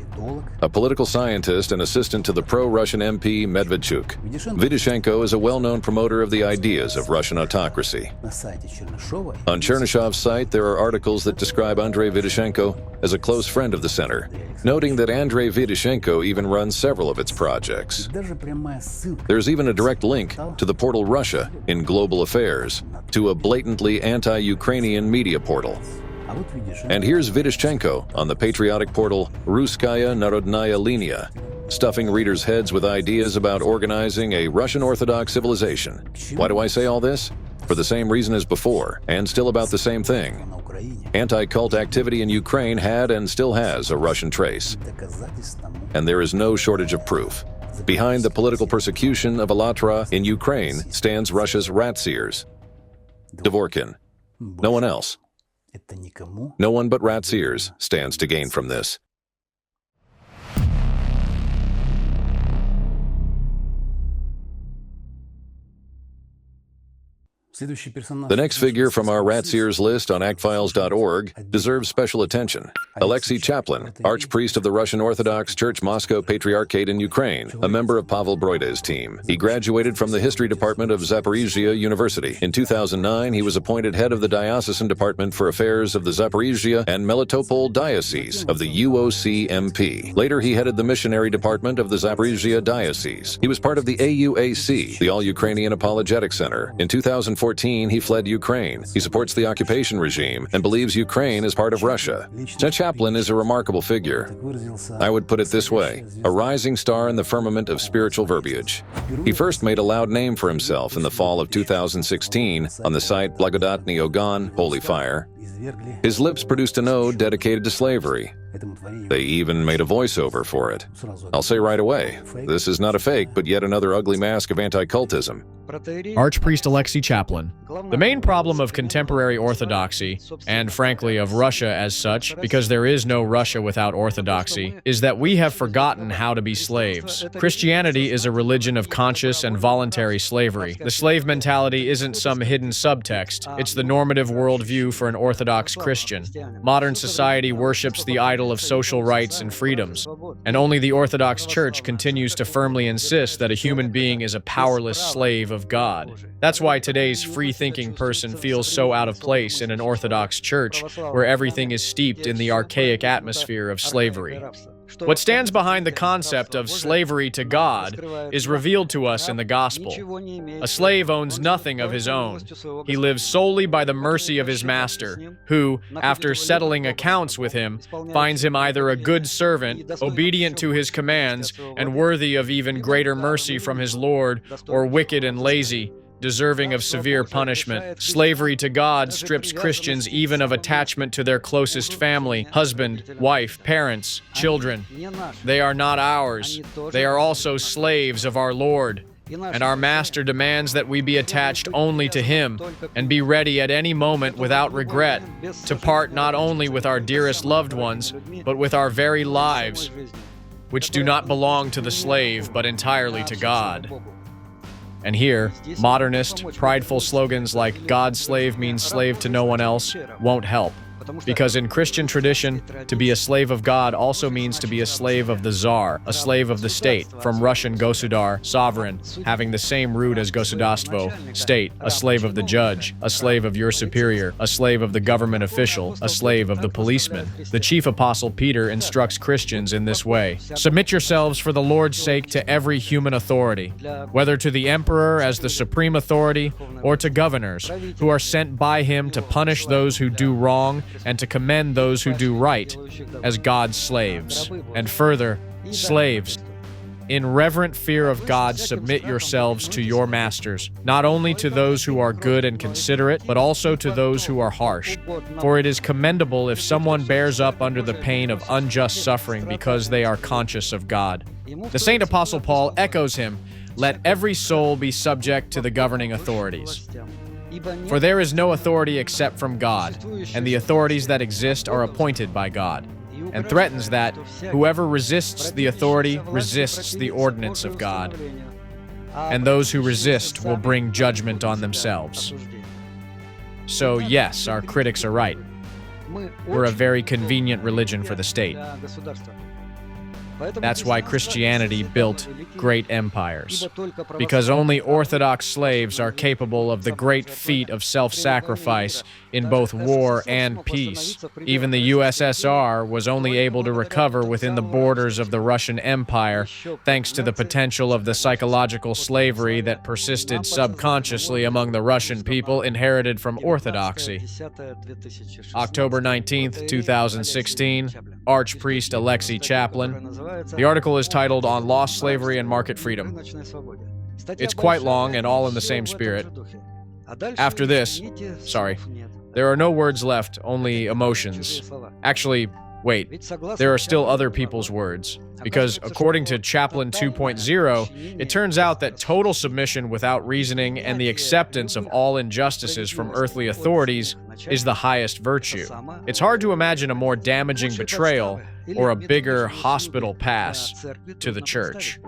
a political scientist and assistant to the pro-Russian MP Medvedchuk. Vidyshenko is a well-known promoter of the ideas of Russian autocracy. On Chernyshov's site, there are articles that describe Andrei Vidyshenko as a close friend of the center, noting that Andrei Vidyshenko even runs several of its projects. There's even a direct link to the portal Russia in Global Affairs, to a blatantly anti-Ukrainian media portal. And here's Vidyshenko on the patriotic portal Ruskaya Narodnaya Linia, stuffing readers' heads with ideas about organizing a Russian Orthodox civilization. Why do I say all this? For the same reason as before, and still about the same thing. Anti-cult activity in Ukraine had and still has a Russian trace. And there is no shortage of proof. Behind the political persecution of Alatra in Ukraine stands Russia's RACIRS. Dvorkin. No one else. No one but RACIRS stands to gain from this. The next figure from our RACIRS list on actfiles.org deserves special attention. Alexei Chaplin, archpriest of the Russian Orthodox Church Moscow Patriarchate in Ukraine, a member of Pavel Broyde's team. He graduated from the History Department of Zaporizhia University. In 2009, he was appointed head of the Diocesan Department for Affairs of the Zaporizhia and Melitopol Diocese of the UOC-MP. Later, he headed the Missionary Department of the Zaporizhia Diocese. He was part of the AUAC, the All-Ukrainian Apologetic Center. In 2014, he fled Ukraine. He supports the occupation regime and believes Ukraine is part of Russia. Chaplin is a remarkable figure. I would put it this way: a rising star in the firmament of spiritual verbiage. He first made a loud name for himself in the fall of 2016 on the site Blagodatny Ogan, Holy Fire. His lips produced an ode dedicated to slavery. They even made a voiceover for it. I'll say right away, this is not a fake, but yet another ugly mask of anti-cultism. Archpriest Alexei Chaplin. The main problem of contemporary orthodoxy, and frankly of Russia as such, because there is no Russia without orthodoxy, is that we have forgotten how to be slaves. Christianity is a religion of conscious and voluntary slavery. The slave mentality isn't some hidden subtext, it's the normative worldview for an Orthodox Christian. Modern society worships the idol of social rights and freedoms, and only the Orthodox Church continues to firmly insist that a human being is a powerless slave of God. That's why today's free-thinking person feels so out of place in an Orthodox Church where everything is steeped in the archaic atmosphere of slavery. What stands behind the concept of slavery to God is revealed to us in the gospel. A slave owns nothing of his own. He lives solely by the mercy of his master, who, after settling accounts with him, finds him either a good servant, obedient to his commands, and worthy of even greater mercy from his Lord, or wicked and lazy, deserving of severe punishment. Slavery to God strips Christians even of attachment to their closest family, husband, wife, parents, children. They are not ours. They are also slaves of our Lord. And our Master demands that we be attached only to Him and be ready at any moment without regret to part not only with our dearest loved ones, but with our very lives, which do not belong to the slave, but entirely to God. And here, modernist, prideful slogans like "God's slave means slave to no one else" won't help. Because in Christian tradition, to be a slave of God also means to be a slave of the Tsar, a slave of the state, from Russian gosudar, sovereign, having the same root as gosударство, state, a slave of the judge, a slave of your superior, a slave of the government official, a slave of the policeman. The chief apostle Peter instructs Christians in this way: submit yourselves for the Lord's sake to every human authority, whether to the emperor as the supreme authority, or to governors, who are sent by him to punish those who do wrong and to commend those who do right, as God's slaves. And further, slaves, in reverent fear of God, submit yourselves to your masters, not only to those who are good and considerate, but also to those who are harsh. For it is commendable if someone bears up under the pain of unjust suffering because they are conscious of God. The Saint Apostle Paul echoes him, "Let every soul be subject to the governing authorities. For there is no authority except from God, and the authorities that exist are appointed by God." and threatens that whoever resists the authority resists the ordinance of God, and those who resist will bring judgment on themselves. So yes, our critics are right. We're a very convenient religion for the state. That's why Christianity built great empires, because only Orthodox slaves are capable of the great feat of self-sacrifice in both war and peace. Even the USSR was only able to recover within the borders of the Russian Empire thanks to the potential of the psychological slavery that persisted subconsciously among the Russian people inherited from Orthodoxy. October 19th, 2016, Archpriest Alexei Chaplin. The article is titled On Lost Slavery and Market Freedom. It's quite long and all in the same spirit. After this, there are no words left, only emotions. Actually, wait, there are still other people's words. Because according to Chaplin 2.0, it turns out that total submission without reasoning and the acceptance of all injustices from earthly authorities is the highest virtue. It's hard to imagine a more damaging betrayal or a bigger hospital pass to the church.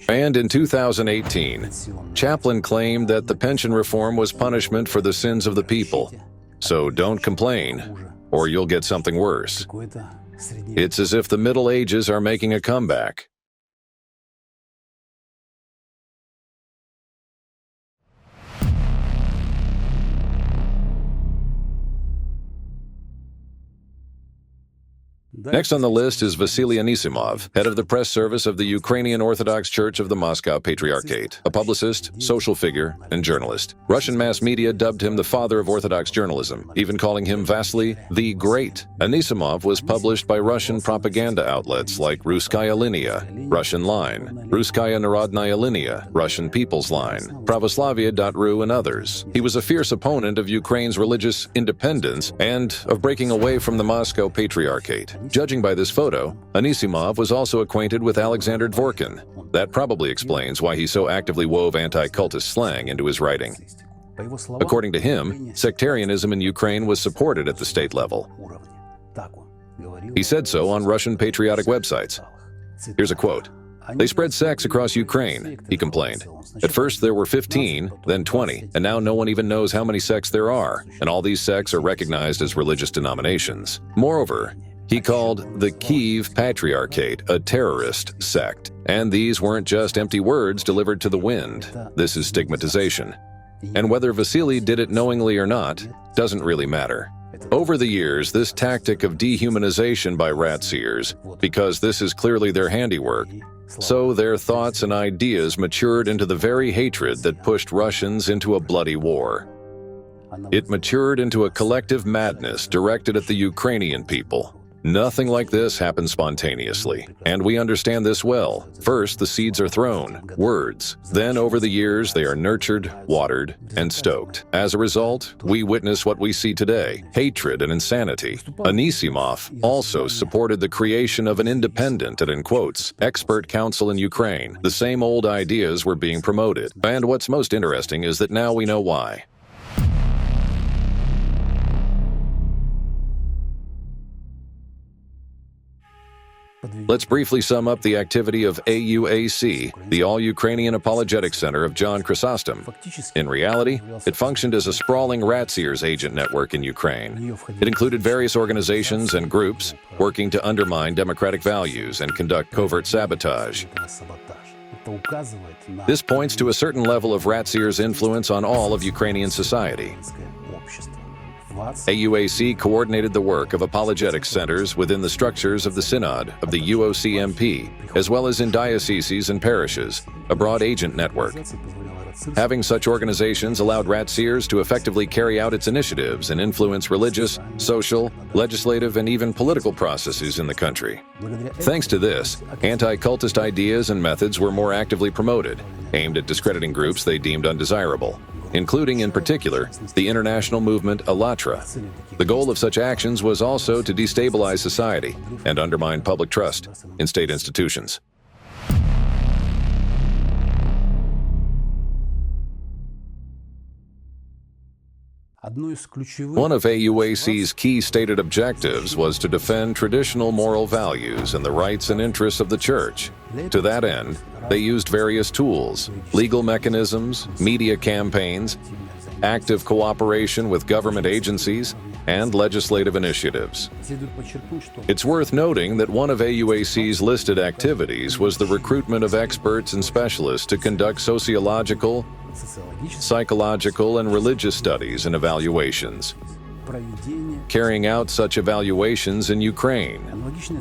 And in 2018, Chaplin claimed that the pension reform was punishment for the sins of the people. So don't complain, or you'll get something worse. It's as if the Middle Ages are making a comeback. Next on the list is Vasily Anisimov, head of the press service of the Ukrainian Orthodox Church of the Moscow Patriarchate, a publicist, social figure, and journalist. Russian mass media dubbed him the father of Orthodox journalism, even calling him Vasily the Great. Anisimov was published by Russian propaganda outlets like Russkaya Linia, Russian Line, Russkaya Narodnaya Linia, Russian People's Line, Pravoslavia.ru, and others. He was a fierce opponent of Ukraine's religious independence and of breaking away from the Moscow Patriarchate. Judging by this photo, Anisimov was also acquainted with Alexander Dvorkin. That probably explains why he so actively wove anti-cultist slang into his writing. According to him, sectarianism in Ukraine was supported at the state level. He said so on Russian patriotic websites. Here's a quote. "They spread sects across Ukraine," he complained. "At first there were 15, then 20, and now no one even knows how many sects there are, and all these sects are recognized as religious denominations." Moreover, he called the Kyiv Patriarchate a terrorist sect. And these weren't just empty words delivered to the wind. This is stigmatization. And whether Vasily did it knowingly or not, doesn't really matter. Over the years, this tactic of dehumanization by RACIRS, because this is clearly their handiwork, so their thoughts and ideas matured into the very hatred that pushed Russians into a bloody war. It matured into a collective madness directed at the Ukrainian people. Nothing like this happens spontaneously, and we understand this well. First, the seeds are thrown, words. Then, over the years, they are nurtured, watered, and stoked. As a result, we witness what we see today, hatred and insanity. Anisimov also supported the creation of an independent and, in quotes, expert council in Ukraine. The same old ideas were being promoted. And what's most interesting is that now we know why. Let's briefly sum up the activity of AUAC, the All-Ukrainian Apologetic Center of John Chrysostom. In reality, it functioned as a sprawling RACIRS agent network in Ukraine. It included various organizations and groups working to undermine democratic values and conduct covert sabotage. This points to a certain level of RACIRS influence on all of Ukrainian society. AUAC coordinated the work of apologetic centers within the structures of the Synod of the UOCMP, as well as in dioceses and parishes, a broad agent network. Having such organizations allowed RACIRS to effectively carry out its initiatives and influence religious, social, legislative, and even political processes in the country. Thanks to this, anti-cultist ideas and methods were more actively promoted, aimed at discrediting groups they deemed undesirable, including, in particular, the international movement ALLATRA. The goal of such actions was also to destabilize society and undermine public trust in state institutions. One of AUAC's key stated objectives was to defend traditional moral values and the rights and interests of the Church. To that end, they used various tools, legal mechanisms, media campaigns, active cooperation with government agencies, and legislative initiatives. It's worth noting that one of AUAC's listed activities was the recruitment of experts and specialists to conduct sociological, psychological, and religious studies and evaluations, carrying out such evaluations in Ukraine.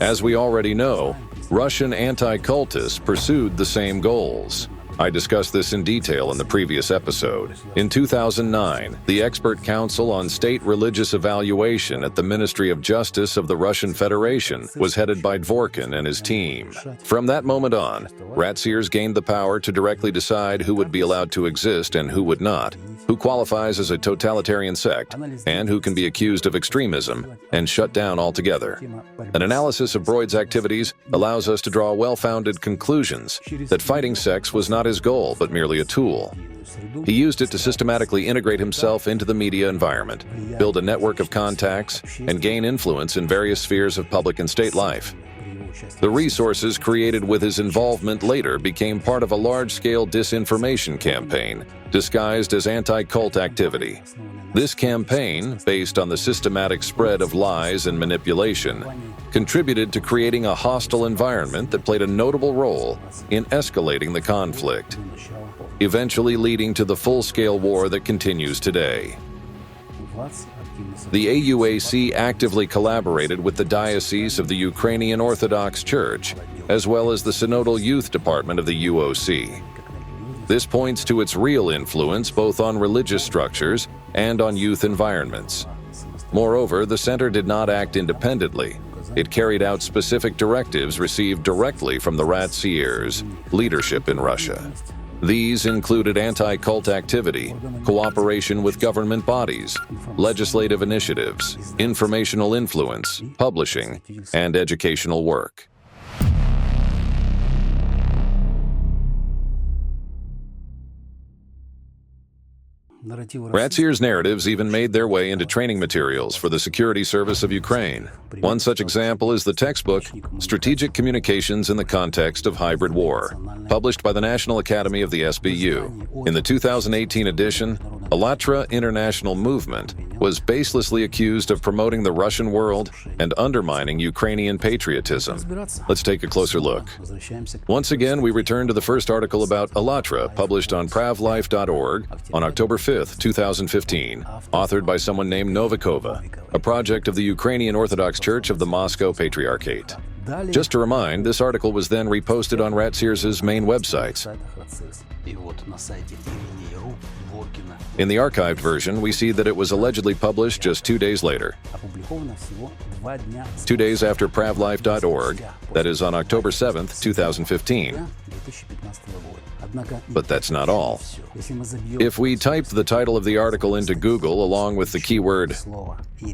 As we already know, Russian anti-cultists pursued the same goals. I discussed this in detail in the previous episode. In 2009, the Expert Council on State Religious Evaluation at the Ministry of Justice of the Russian Federation was headed by Dvorkin and his team. From that moment on, RACIRS gained the power to directly decide who would be allowed to exist and who would not, who qualifies as a totalitarian sect, and who can be accused of extremism and shut down altogether. An analysis of Broyde's activities allows us to draw well-founded conclusions that fighting sects was not his goal, but merely a tool. He used it to systematically integrate himself into the media environment, build a network of contacts, and gain influence in various spheres of public and state life. The resources created with his involvement later became part of a large-scale disinformation campaign, disguised as anti-cult activity. This campaign, based on the systematic spread of lies and manipulation, contributed to creating a hostile environment that played a notable role in escalating the conflict, eventually leading to the full-scale war that continues today. The AUAC actively collaborated with the Diocese of the Ukrainian Orthodox Church, as well as the Synodal Youth Department of the UOC. This points to its real influence both on religious structures and on youth environments. Moreover, the center did not act independently. It carried out specific directives received directly from the RACIRS leadership in Russia. These included anti-cult activity, cooperation with government bodies, legislative initiatives, informational influence, publishing, and educational work. RACIRS narratives even made their way into training materials for the security service of Ukraine. One such example is the textbook, Strategic Communications in the Context of Hybrid War, published by the National Academy of the SBU. In the 2018 edition, AUAC International Movement was baselessly accused of promoting the Russian world and undermining Ukrainian patriotism. Let's take a closer look. Once again, we return to the first article about AUAC, published on pravlife.org on October 5th, 2015, authored by someone named Novikova, a project of the Ukrainian Orthodox Church of the Moscow Patriarchate. Just to remind, this article was then reposted on RACIRS's main websites. In the archived version, we see that it was allegedly published just 2 days later. 2 days after pravlife.org, that is on October 7th, 2015. But that's not all. If we type the title of the article into Google along with the keyword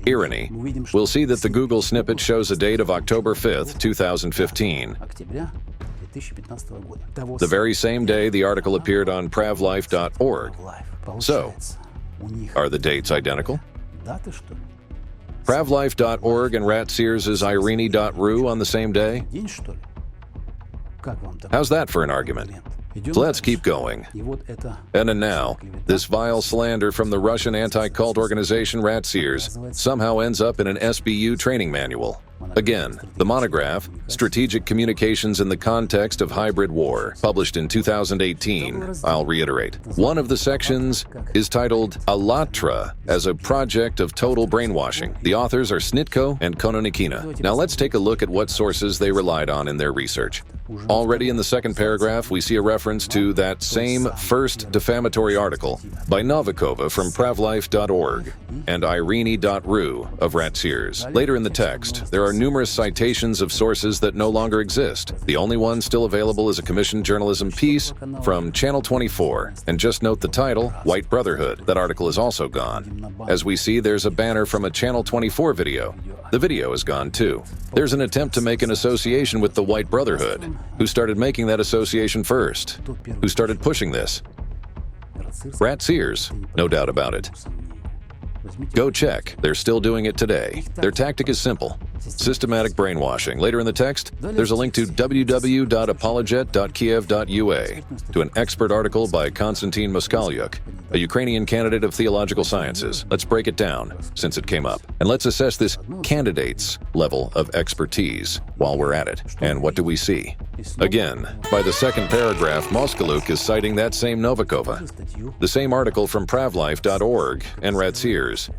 irony, we'll see that the Google snippet shows a date of October 5th, 2015. The very same day the article appeared on pravlife.org. So, are the dates identical? Pravlife.org and RACIRS' Iryna.ru on the same day? How's that for an argument? So let's keep going. And now, this vile slander from the Russian anti-cult organization RACIRS somehow ends up in an SBU training manual. Again, the monograph, Strategic Communications in the Context of Hybrid War, published in 2018, I'll reiterate. One of the sections is titled AUAC as a project of total brainwashing. The authors are Snitko and Kononikina. Now let's take a look at what sources they relied on in their research. Already in the second paragraph, we see a reference to that same first defamatory article by Novikova from pravlife.org and Iryna.ru of RACIRS. Later in the text, there are numerous citations of sources that no longer exist. The only one still available is a commissioned journalism piece from Channel 24. And just note the title, White Brotherhood. That article is also gone. As we see, there's a banner from a Channel 24 video. The video is gone too. There's an attempt to make an association with the White Brotherhood. Who started making that association first? Who started pushing this? RACIRS, no doubt about it. Go check. They're still doing it today. Their tactic is simple. Systematic brainwashing. Later in the text, there's a link to www.apologet.kiev.ua to an expert article by Konstantin Moskalyuk, a Ukrainian candidate of theological sciences. Let's break it down, since it came up. And let's assess this candidate's level of expertise while we're at it. And what do we see? Again, by the second paragraph, Moskalyuk is citing that same Novikova, the same article from pravlife.org and RACIRS,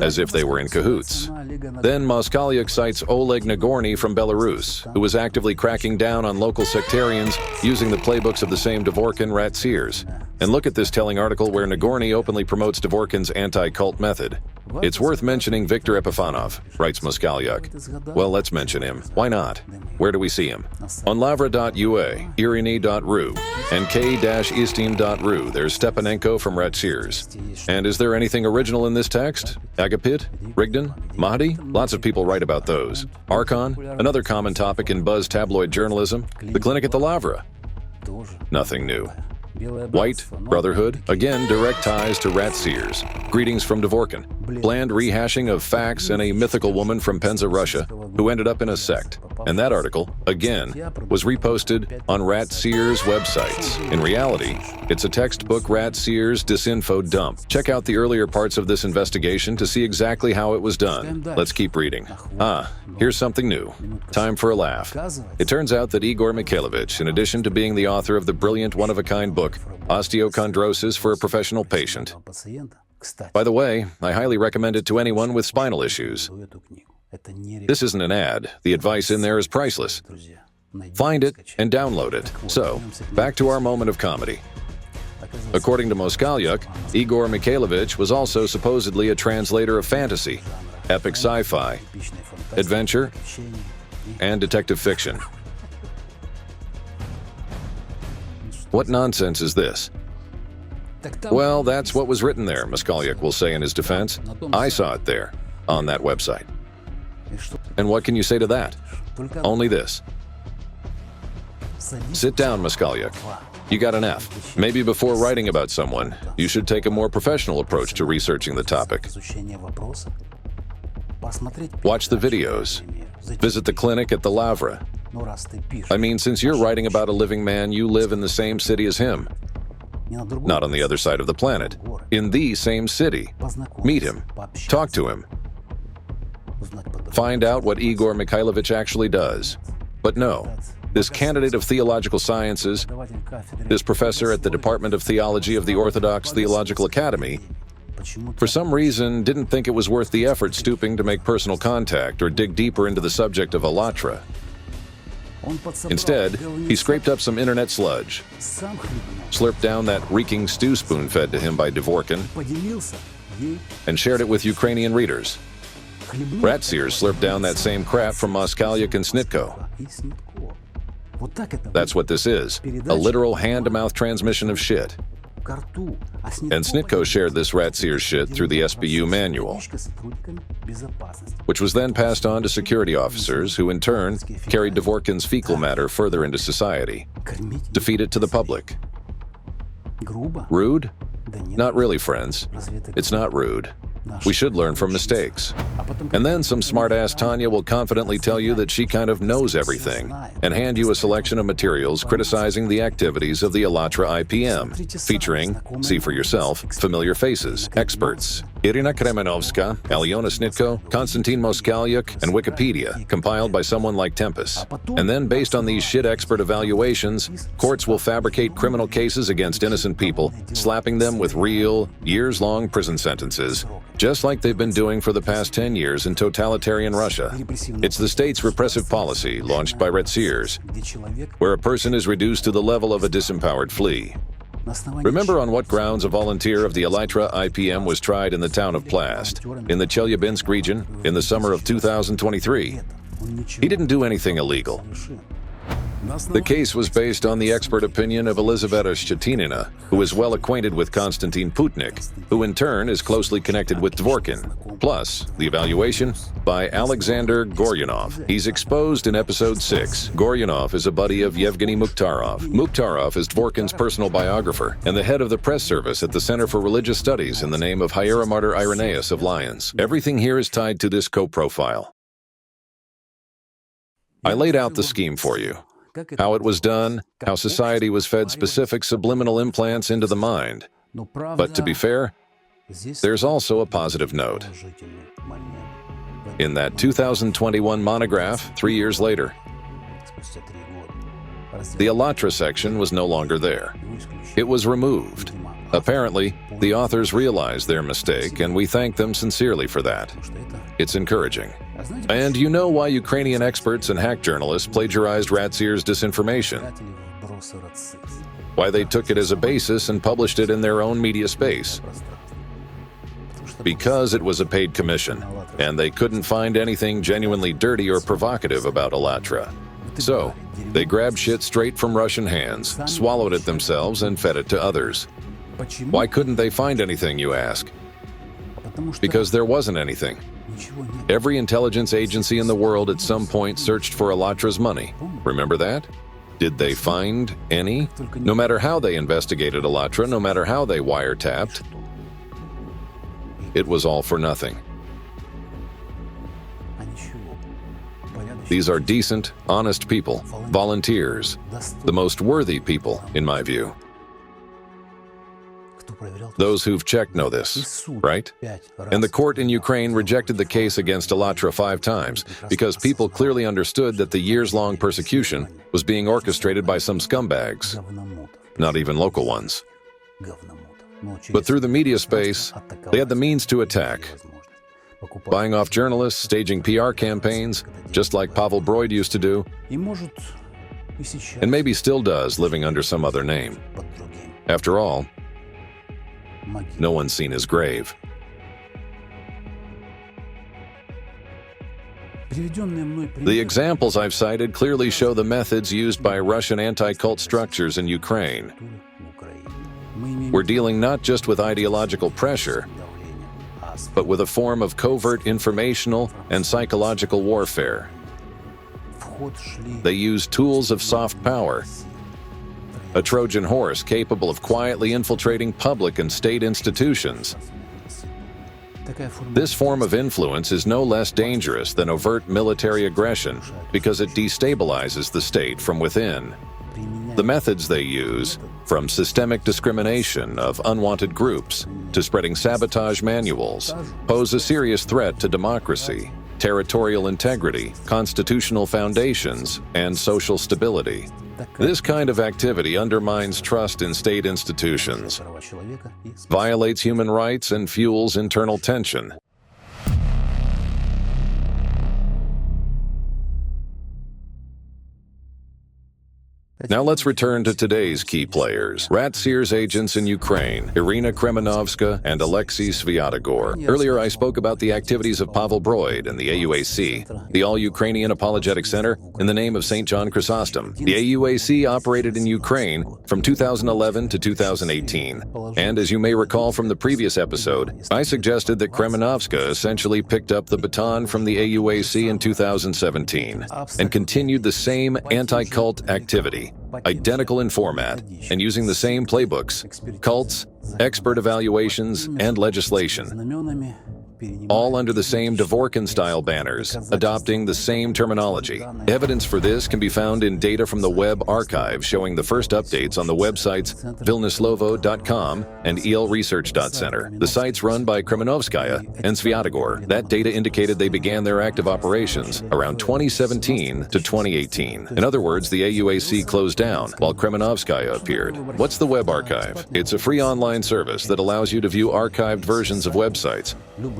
as if they were in cahoots. Then Moskalyuk cites Oleg Nagorny from Belarus, who was actively cracking down on local sectarians using the playbooks of the same Dvorkin RACIRS. And look at this telling article where Nagorny openly promotes Dvorkin's anti-cult method. It's worth mentioning Viktor Epifanov, writes Moskalyuk. Well, let's mention him. Why not? Where do we see him? On lavra.ua, iryny.ru, and k-istim.ru, there's Stepanenko from RACIRS. And is there anything original in this text? Agapit? Rigdon? Mahdi? Lots of people write about those. Archon? Another common topic in buzz tabloid journalism. The clinic at the Lavra? Nothing new. White, Brotherhood, again direct ties to RACIRS. Greetings from Dvorkin. Bland rehashing of facts and a mythical woman from Penza, Russia, who ended up in a sect. And that article, again, was reposted on RACIRS websites. In reality, it's a textbook RACIRS disinfo dump. Check out the earlier parts of this investigation to see exactly how it was done. Let's keep reading. Here's something new. Time for a laugh. It turns out that Igor Mikhailovich, in addition to being the author of the brilliant one-of-a-kind book, Osteochondrosis for a Professional Patient. By the way, I highly recommend it to anyone with spinal issues. This isn't an ad. The advice in there is priceless. Find it and download it. So, back to our moment of comedy. According to Moskalyuk, Igor Mikhailovich was also supposedly a translator of fantasy, epic sci-fi, adventure, and detective fiction. What nonsense is this? Well, that's what was written there, Moskalyuk will say in his defense. I saw it there, on that website. And what can you say to that? Only this. Sit down, Moskalyuk. You got an F. Maybe before writing about someone, you should take a more professional approach to researching the topic. Watch the videos. Visit the clinic at the Lavra. I mean, since you're writing about a living man, you live in the same city as him. Not on the other side of the planet. In the same city. Meet him. Talk to him. Find out what Igor Mikhailovich actually does. But no, this candidate of theological sciences, this professor at the Department of Theology of the Orthodox Theological Academy, for some reason didn't think it was worth the effort stooping to make personal contact or dig deeper into the subject of Allatra. Instead, he scraped up some internet sludge, slurped down that reeking stew spoon fed to him by Dvorkin, and shared it with Ukrainian readers. RACIRS slurped down that same crap from Moskalyuk and Snitko. That's what this is, a literal hand-to-mouth transmission of shit. And Snitko shared this RACIRS shit through the SBU manual, which was then passed on to security officers who in turn carried Dvorkin's fecal matter further into society, to feed it to the public. Rude? Not really, friends. It's not rude. We should learn from mistakes. And then some smart-ass Tanya will confidently tell you that she kind of knows everything and hand you a selection of materials criticizing the activities of the Allatra IPM, featuring, see for yourself, familiar faces, experts, Iryna Kremenovskaya, Alyona Snitko, Konstantin Moskalyuk, and Wikipedia, compiled by someone like Tempest. And then, based on these shit expert evaluations, courts will fabricate criminal cases against innocent people, slapping them with real, years-long prison sentences, just like they've been doing for the past 10 years in totalitarian Russia. It's the state's repressive policy, launched by RACIRS, where a person is reduced to the level of a disempowered flea. Remember on what grounds a volunteer of the Allatra IPM was tried in the town of Plast, in the Chelyabinsk region, in the summer of 2023. He didn't do anything illegal. The case was based on the expert opinion of Elizaveta Shchetinina, who is well acquainted with Konstantin Putnik, who in turn is closely connected with Dvorkin, plus the evaluation by Alexander Goryanov. He's exposed in episode 6. Goryanov is a buddy of Yevgeny Mukhtarov. Mukhtarov is Dvorkin's personal biographer and the head of the press service at the Center for Religious Studies in the name of Hieromartyr Irenaeus of Lyons. Everything here is tied to this co-profile. I laid out the scheme for you. How it was done, how society was fed specific subliminal implants into the mind. But to be fair, there's also a positive note. In that 2021 monograph, 3 years later, the Allatra section was no longer there. It was removed. Apparently, the authors realized their mistake, and we thank them sincerely for that. It's encouraging. And you know why Ukrainian experts and hack journalists plagiarized RACIRS disinformation? Why they took it as a basis and published it in their own media space? Because it was a paid commission, and they couldn't find anything genuinely dirty or provocative about Allatra. So, they grabbed shit straight from Russian hands, swallowed it themselves, and fed it to others. Why couldn't they find anything, you ask? Because there wasn't anything. Every intelligence agency in the world at some point searched for Allatra's money. Remember that? Did they find any? No matter how they investigated Allatra, no matter how they wiretapped, it was all for nothing. These are decent, honest people, volunteers, the most worthy people, in my view. Those who've checked know this, right? And the court in Ukraine rejected the case against Allatra 5 times because people clearly understood that the years-long persecution was being orchestrated by some scumbags, not even local ones. But through the media space, they had the means to attack, buying off journalists, staging PR campaigns, just like Pavel Broyde used to do, and maybe still does, living under some other name. After all, no one's seen his grave. The examples I've cited clearly show the methods used by Russian anti-cult structures in Ukraine. We're dealing not just with ideological pressure, but with a form of covert informational and psychological warfare. They use tools of soft power, a Trojan horse capable of quietly infiltrating public and state institutions. This form of influence is no less dangerous than overt military aggression because it destabilizes the state from within. The methods they use, from systemic discrimination of unwanted groups to spreading sabotage manuals, pose a serious threat to democracy, territorial integrity, constitutional foundations, and social stability. This kind of activity undermines trust in state institutions, violates human rights, and fuels internal tension. Now let's return to today's key players. RACIRS agents in Ukraine, Iryna Kremenovskaya and Alexei Sviatogor. Earlier I spoke about the activities of Pavel Broyde and the AUAC, the All-Ukrainian Apologetic Center, in the name of St. John Chrysostom. The AUAC operated in Ukraine from 2011 to 2018. And as you may recall from the previous episode, I suggested that Kremenovskaya essentially picked up the baton from the AUAC in 2017 and continued the same anti-cult activity, identical in format, and using the same playbooks, cults, expert evaluations, and legislation, all under the same Dvorkin-style banners, adopting the same terminology. Evidence for this can be found in data from the web archive showing the first updates on the websites vilnyslovo.com and elresearch.center, the sites run by Kremenovskaya and Sviatogor. That data indicated they began their active operations around 2017 to 2018. In other words, the AUAC closed down while Kremenovskaya appeared. What's the web archive? It's a free online service that allows you to view archived versions of websites,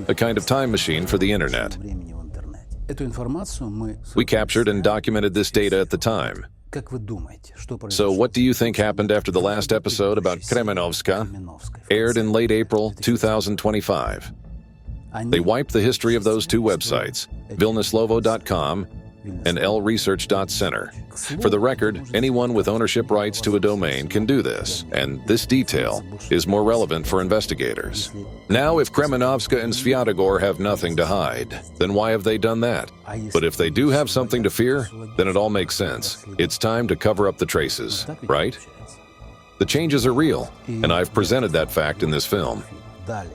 a kind of time machine for the internet. We captured and documented this data at the time. So what do you think happened after the last episode about Kremenovskaya aired in late April 2025? They wiped the history of those two websites, vilnyslovo.com and lresearch.center. For the record, anyone with ownership rights to a domain can do this, and this detail is more relevant for investigators. Now, if Kremenovska and Svyatogor have nothing to hide, then why have they done that? But if they do have something to fear, then it all makes sense. It's time to cover up the traces, right? The changes are real, and I've presented that fact in this film.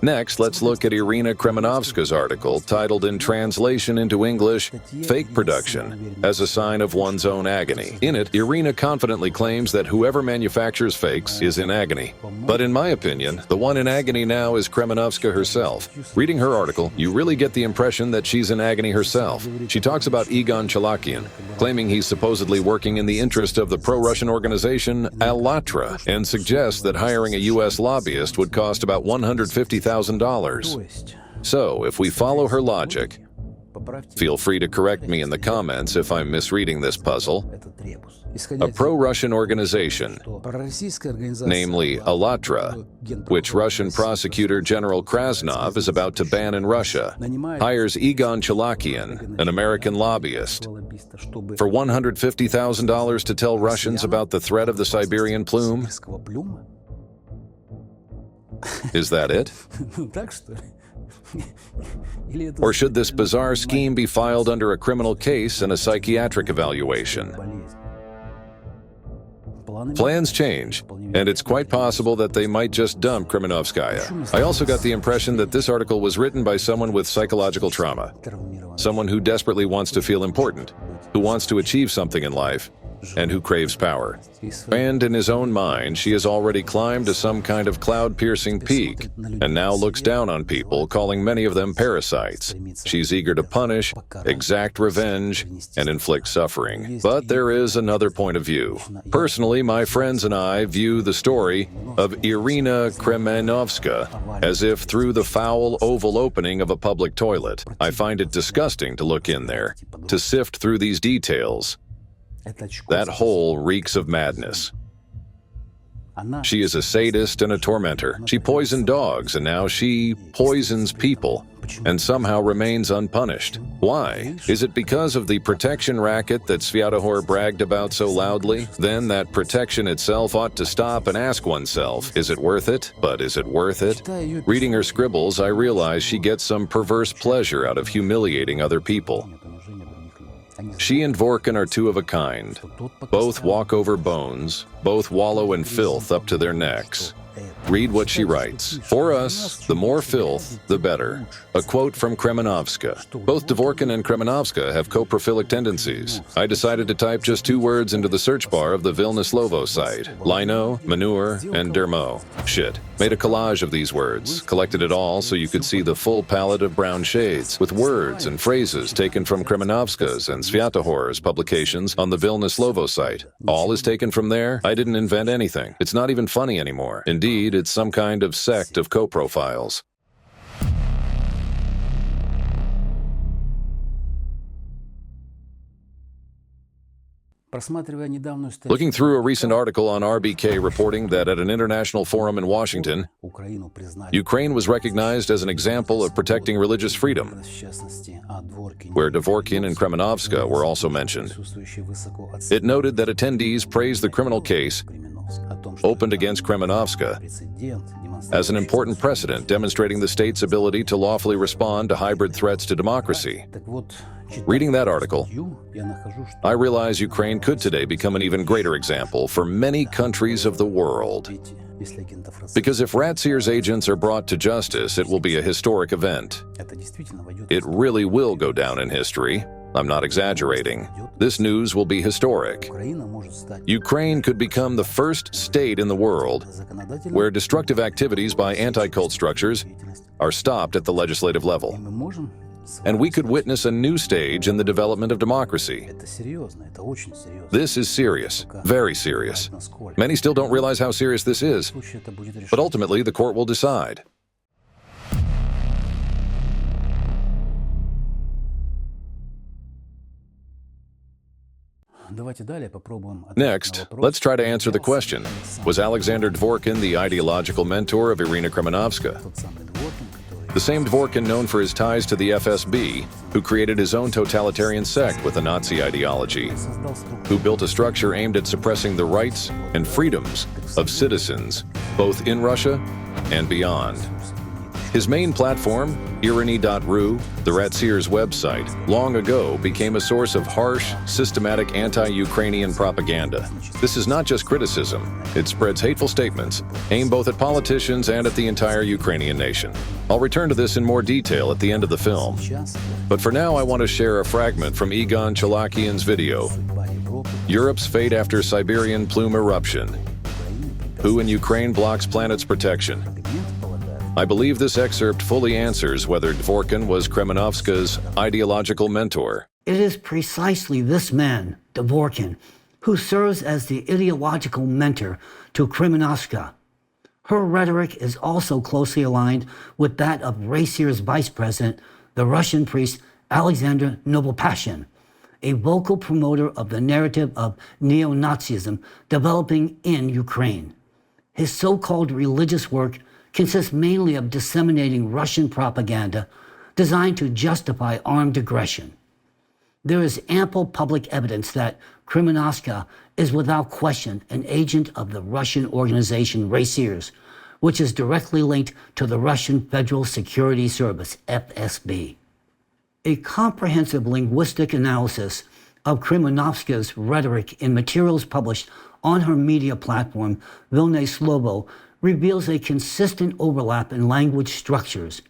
Next, let's look at Iryna Kremenovskaya's article titled in translation into English, Fake Production as a Sign of One's Own Agony. In it, Iryna confidently claims that whoever manufactures fakes is in agony. But in my opinion, the one in agony now is Kremenovskaya herself. Reading her article, you really get the impression that she's in agony herself. She talks about Igor Chalakian, claiming he's supposedly working in the interest of the pro-Russian organization Allatra, and suggests that hiring a U.S. lobbyist would cost about $150,000. So, if we follow her logic, feel free to correct me in the comments if I'm misreading this puzzle. A pro-Russian organization, namely Allatra, which Russian prosecutor General Krasnov is about to ban in Russia, hires Igor Chalakian, an American lobbyist, for $150,000 to tell Russians about the threat of the Siberian plume? Is that it? Or should this bizarre scheme be filed under a criminal case and a psychiatric evaluation? Plans change, and it's quite possible that they might just dump Kremenovskaya. I also got the impression that this article was written by someone with psychological trauma, someone who desperately wants to feel important, who wants to achieve something in life, and who craves power. And in his own mind, she has already climbed to some kind of cloud-piercing peak, and now looks down on people, calling many of them parasites. She's eager to punish, exact revenge, and inflict suffering. But there is another point of view. Personally, my friends and I view the story of Iryna Kremenovskaya as if through the foul oval opening of a public toilet. I find it disgusting to look in there, to sift through these details. That hole reeks of madness. She is a sadist and a tormentor. She poisoned dogs, and now she poisons people, and somehow remains unpunished. Why? Is it because of the protection racket that Svyatogor bragged about so loudly? Then that protection itself ought to stop and ask oneself, is it worth it? But is it worth it? Reading her scribbles, I realize she gets some perverse pleasure out of humiliating other people. She and Dvorkin are two of a kind. Both walk over bones, both wallow in filth up to their necks. Read what she writes. For us, the more filth, the better. A quote from Kremenovskaya. Both Dvorkin and Kremenovskaya have coprophilic tendencies. I decided to type just 2 words into the search bar of the Vilna Slovo site. Lino, manure, and dermo. Shit. Made a collage of these words, collected it all so you could see the full palette of brown shades, with words and phrases taken from Kremenovskaya's and Svyatogor's publications on the Vilna Slovo site. All is taken from there. I didn't invent anything. It's not even funny anymore. Indeed, it's some kind of sect of co-profiles. Looking through a recent article on RBK reporting that at an international forum in Washington, Ukraine was recognized as an example of protecting religious freedom, where Dvorkin and Kremenovskaya were also mentioned. It noted that attendees praised the criminal case opened against Kremenovskaya as an important precedent demonstrating the state's ability to lawfully respond to hybrid threats to democracy. Reading that article, I realize Ukraine could today become an even greater example for many countries of the world. Because if RACIRS agents are brought to justice, it will be a historic event. It really will go down in history. I'm not exaggerating. This news will be historic. Ukraine could become the first state in the world where destructive activities by anti-cult structures are stopped at the legislative level. And we could witness a new stage in the development of democracy. This is serious, very serious. Many still don't realize how serious this is, but ultimately the court will decide. Next, let's try to answer the question, was Alexander Dvorkin the ideological mentor of Iryna Kremenovskaya? The same Dvorkin known for his ties to the FSB, who created his own totalitarian sect with a Nazi ideology, who built a structure aimed at suppressing the rights and freedoms of citizens, both in Russia and beyond. His main platform, Iryna.ru, the RACIRS website, long ago became a source of harsh, systematic anti-Ukrainian propaganda. This is not just criticism. It spreads hateful statements, aimed both at politicians and at the entire Ukrainian nation. I'll return to this in more detail at the end of the film. But for now, I want to share a fragment from Egon Chalakian's video, Europe's Fate After Siberian Plume Eruption. Who in Ukraine blocks planet's protection? I believe this excerpt fully answers whether Dvorkin was Kremenovskaya's ideological mentor. It is precisely this man, Dvorkin, who serves as the ideological mentor to Kremenovskaya. Her rhetoric is also closely aligned with that of RACIRS vice president, the Russian priest Alexander Novopashin, a vocal promoter of the narrative of neo-Nazism developing in Ukraine. His so-called religious work consists mainly of disseminating Russian propaganda designed to justify armed aggression. There is ample public evidence that Kremenovskaya is without question an agent of the Russian organization RACIRS, which is directly linked to the Russian Federal Security Service, FSB. A comprehensive linguistic analysis of Kremenovskaya's rhetoric in materials published on her media platform, Hloba, reveals a consistent overlap in language structures,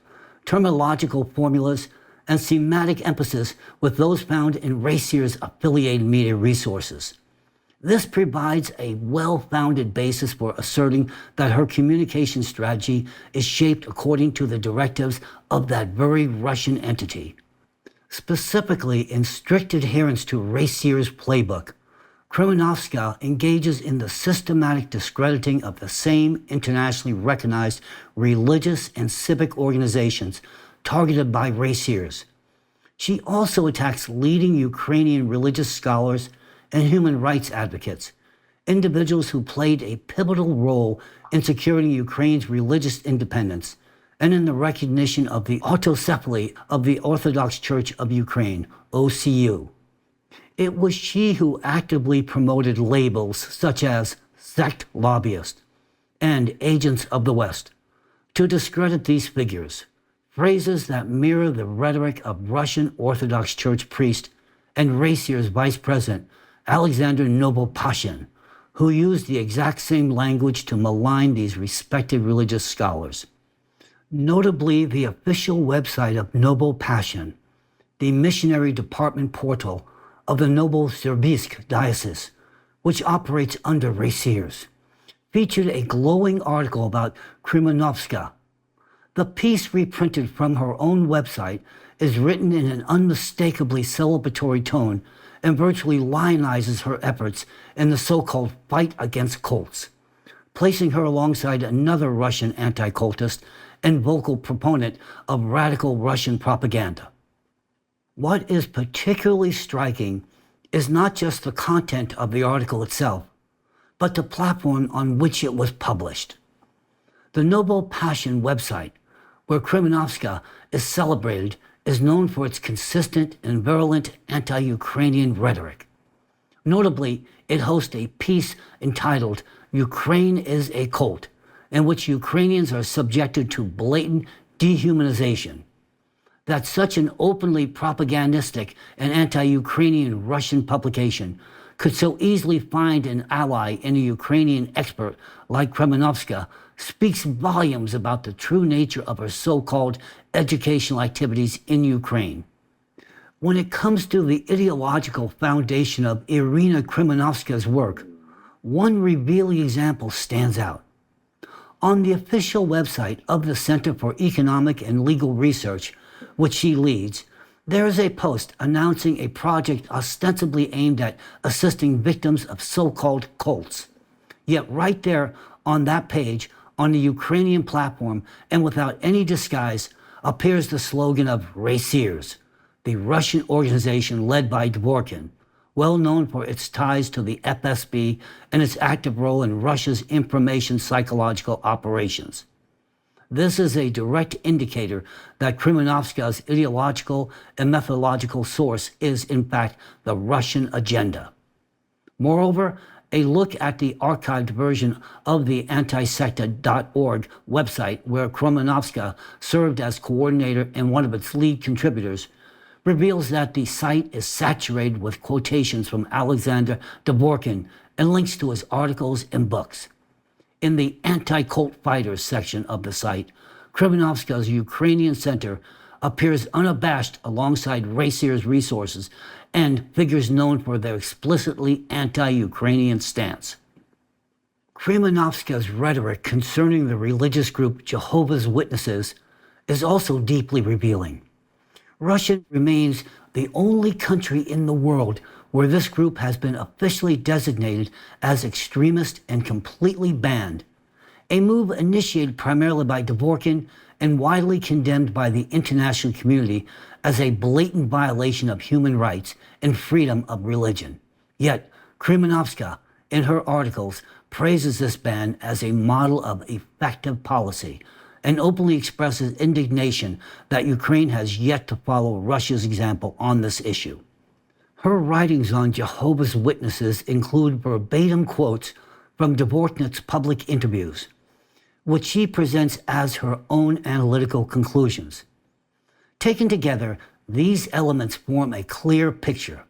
terminological formulas, and thematic emphasis with those found in RACIRS affiliated media resources. This provides a well-founded basis for asserting that her communication strategy is shaped according to the directives of that very Russian entity. Specifically, in strict adherence to RACIRS' playbook, Kremenovskaya engages in the systematic discrediting of the same internationally recognized religious and civic organizations targeted by RACIRS. She also attacks leading Ukrainian religious scholars and human rights advocates, individuals who played a pivotal role in securing Ukraine's religious independence and in the recognition of the autocephaly of the Orthodox Church of Ukraine, OCU. It was she who actively promoted labels such as sect lobbyist and agents of the West to discredit these figures, phrases that mirror the rhetoric of Russian Orthodox Church priest and RACIRS vice president Alexander Novopashin, who used the exact same language to malign these respected religious scholars. Notably, the official website of Novopashin, the missionary department portal of the Novosibirsk diocese, which operates under RACIRS, featured a glowing article about Kremenovskaya. The piece reprinted from her own website is written in an unmistakably celebratory tone and virtually lionizes her efforts in the so-called fight against cults, placing her alongside another Russian anti-cultist and vocal proponent of radical Russian propaganda. What is particularly striking is not just the content of the article itself, but the platform on which it was published. The Novopashin website, where Kremenovskaya is celebrated, is known for its consistent and virulent anti-Ukrainian rhetoric. Notably, it hosts a piece entitled "Ukraine is a Cult," in which Ukrainians are subjected to blatant dehumanization. That such an openly propagandistic and anti-Ukrainian Russian publication could so easily find an ally in a Ukrainian expert like Kremenovskaya speaks volumes about the true nature of her so-called educational activities in Ukraine. When it comes to the ideological foundation of Iryna Kremenovskaya's work, one revealing example stands out. On the official website of the Center for Economic and Legal Research, which she leads, there is a post announcing a project ostensibly aimed at assisting victims of so-called cults. Yet right there on that page, on the Ukrainian platform, and without any disguise, appears the slogan of RACIRS, the Russian organization led by Dvorkin, well known for its ties to the FSB and its active role in Russia's information psychological operations. This is a direct indicator that Kremenovskaya's ideological and methodological source is, in fact, the Russian agenda. Moreover, a look at the archived version of the antisecta.org website, where Kremenovskaya served as coordinator and one of its lead contributors, reveals that the site is saturated with quotations from Alexander Dvorkin and links to his articles and books. In the anti-cult fighters section of the site, Kremenovskaya's Ukrainian Center appears unabashed alongside RACIRS resources and figures known for their explicitly anti-Ukrainian stance. Kremenovskaya's rhetoric concerning the religious group Jehovah's Witnesses is also deeply revealing. Russia remains the only country in the world where this group has been officially designated as extremist and completely banned, a move initiated primarily by Dvorkin and widely condemned by the international community as a blatant violation of human rights and freedom of religion. Yet, Kremenovskaya, in her articles, praises this ban as a model of effective policy and openly expresses indignation that Ukraine has yet to follow Russia's example on this issue. Her writings on Jehovah's Witnesses include verbatim quotes from Dvorkin's public interviews, which she presents as her own analytical conclusions. Taken together, these elements form a clear picture.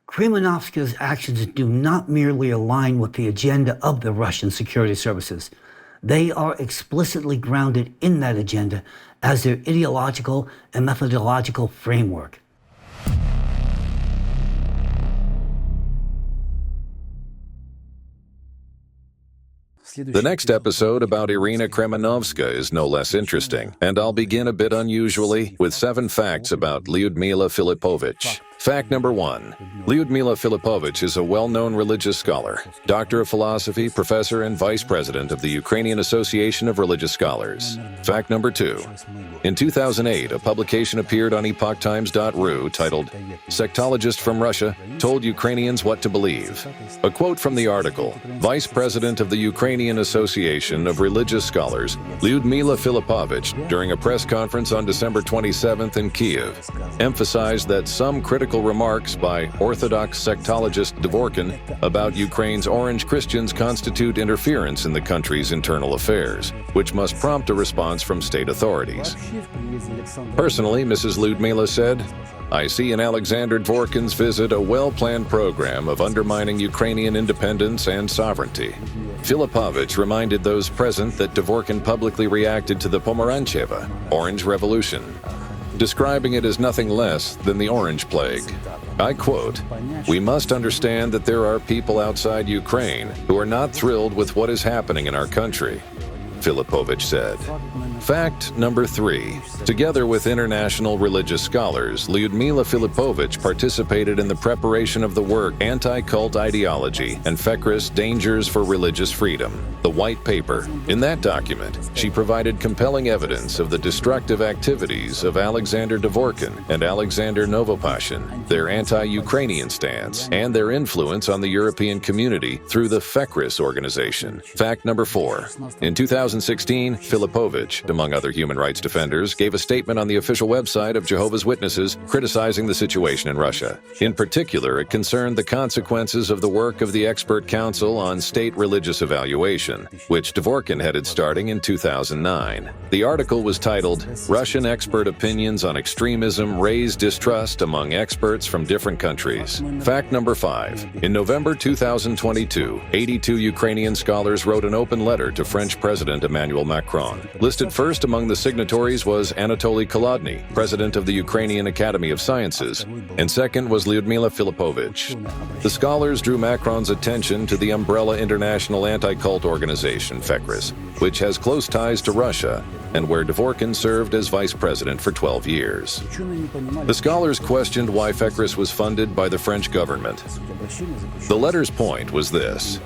Kremenovskaya's actions do not merely align with the agenda of the Russian security services. They are explicitly grounded in that agenda as their ideological and methodological framework. The next episode about Iryna Kremenovskaya is no less interesting, and I'll begin a bit unusually with 7 facts about Lyudmila Filipovich. Fact number 1. Lyudmila Filipovich is a well-known religious scholar, doctor of philosophy, professor, and vice president of the Ukrainian Association of Religious Scholars. Fact number 2. In 2008, a publication appeared on epochtimes.ru titled, "Sectologist from Russia told Ukrainians what to believe." A quote from the article, Vice President of the Ukrainian Association of Religious Scholars, Lyudmila Filipovich, during a press conference on December 27th in Kyiv, emphasized that some critical remarks by Orthodox sectologist Dvorkin about Ukraine's Orange Christians constitute interference in the country's internal affairs, which must prompt a response from state authorities. Personally, Mrs. Lyudmila said, "I see in Alexander Dvorkin's visit a well-planned program of undermining Ukrainian independence and sovereignty." Filipovich reminded those present that Dvorkin publicly reacted to the Pomerancheva Orange Revolution, describing it as nothing less than the Orange Plague. I quote, "We must understand that there are people outside Ukraine who are not thrilled with what is happening in our country," Filipovich said. Fact number 3. Together with international religious scholars, Lyudmila Filipovich participated in the preparation of the work Anti-Cult Ideology and Fekris Dangers for Religious Freedom, the White Paper. In that document, she provided compelling evidence of the destructive activities of Alexander Dvorkin and Alexander Novopashin, their anti-Ukrainian stance, and their influence on the European community through the Fekris organization. Fact number 4. In 2016, Filipovich, among other human rights defenders, gave a statement on the official website of Jehovah's Witnesses criticizing the situation in Russia. In particular, it concerned the consequences of the work of the Expert Council on State Religious Evaluation, which Dvorkin headed starting in 2009. The article was titled, "Russian Expert Opinions on Extremism Raise Distrust Among Experts from Different Countries." Fact number 5. In November 2022, 82 Ukrainian scholars wrote an open letter to French President Emmanuel Macron. Listed first among the signatories was Anatoly Kolodny, president of the Ukrainian Academy of Sciences, and second was Lyudmila Filipovich. The scholars drew Macron's attention to the umbrella international anti-cult organization, Fekris, which has close ties to Russia, and where Dvorkin served as vice president for 12 years. The scholars questioned why Fekris was funded by the French government. The letter's point was this: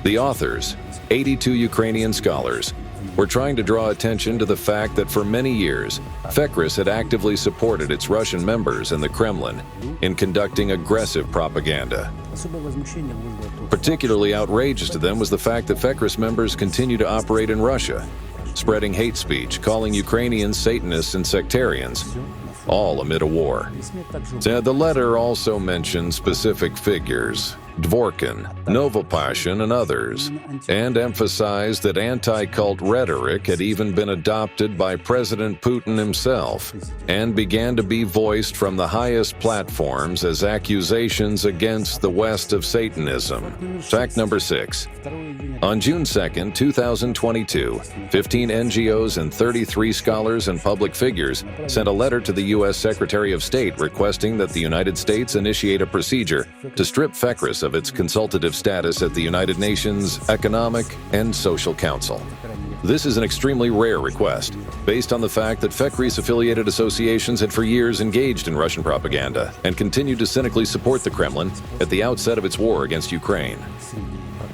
the authors, 82 Ukrainian scholars, were trying to draw attention to the fact that for many years, Fekris had actively supported its Russian members in the Kremlin in conducting aggressive propaganda. Particularly outrageous to them was the fact that Fekris members continue to operate in Russia, spreading hate speech, calling Ukrainians Satanists and sectarians, all amid a war. The letter also mentioned specific figures, Dvorkin, Novopashin, and others, and emphasized that anti-cult rhetoric had even been adopted by President Putin himself and began to be voiced from the highest platforms as accusations against the West of Satanism. Fact number 6. On June 2, 2022, 15 NGOs and 33 scholars and public figures sent a letter to the U.S. Secretary of State requesting that the United States initiate a procedure to strip FECRIS of its consultative status at the United Nations Economic and Social Council. This is an extremely rare request, based on the fact that FECRIS-affiliated associations had for years engaged in Russian propaganda and continued to cynically support the Kremlin at the outset of its war against Ukraine.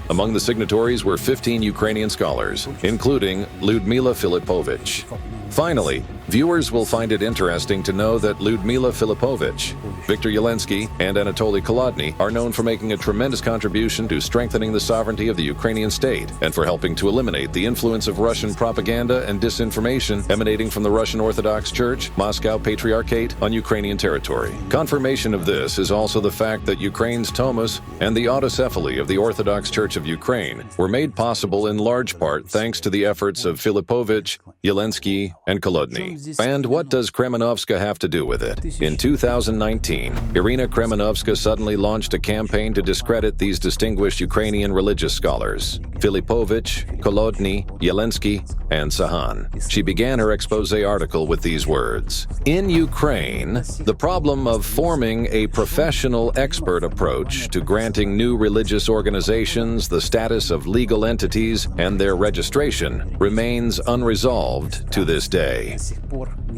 Among the signatories were 15 Ukrainian scholars, including Lyudmila Filipovich. Finally, viewers will find it interesting to know that Lyudmila Filipovich, Viktor Yelensky, and Anatoly Kolodny are known for making a tremendous contribution to strengthening the sovereignty of the Ukrainian state and for helping to eliminate the influence of Russian propaganda and disinformation emanating from the Russian Orthodox Church, Moscow Patriarchate on Ukrainian territory. Confirmation of this is also the fact that Ukraine's Thomas and the autocephaly of the Orthodox Church of Ukraine were made possible in large part thanks to the efforts of Filipovich, Yelensky, and Kolodny. And what does Kremenovskaya have to do with it? In 2019, Iryna Kremenovskaya suddenly launched a campaign to discredit these distinguished Ukrainian religious scholars, Filipovich, Kolodny, Yelensky, and Sahan. She began her expose article with these words: "In Ukraine, the problem of forming a professional expert approach to granting new religious organizations the status of legal entities and their registration remains unresolved to this day."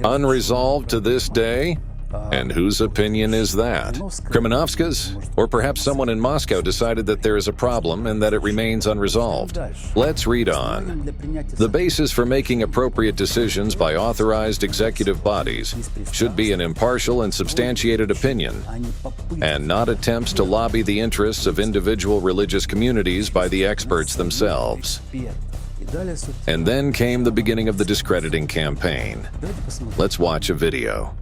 Unresolved to this day? And whose opinion is that? Kremenovskaya's? Or perhaps someone in Moscow decided that there is a problem and that it remains unresolved? Let's read on. The basis for making appropriate decisions by authorized executive bodies should be an impartial and substantiated opinion, and not attempts to lobby the interests of individual religious communities by the experts themselves. And then came the beginning of the discrediting campaign. Let's watch a video.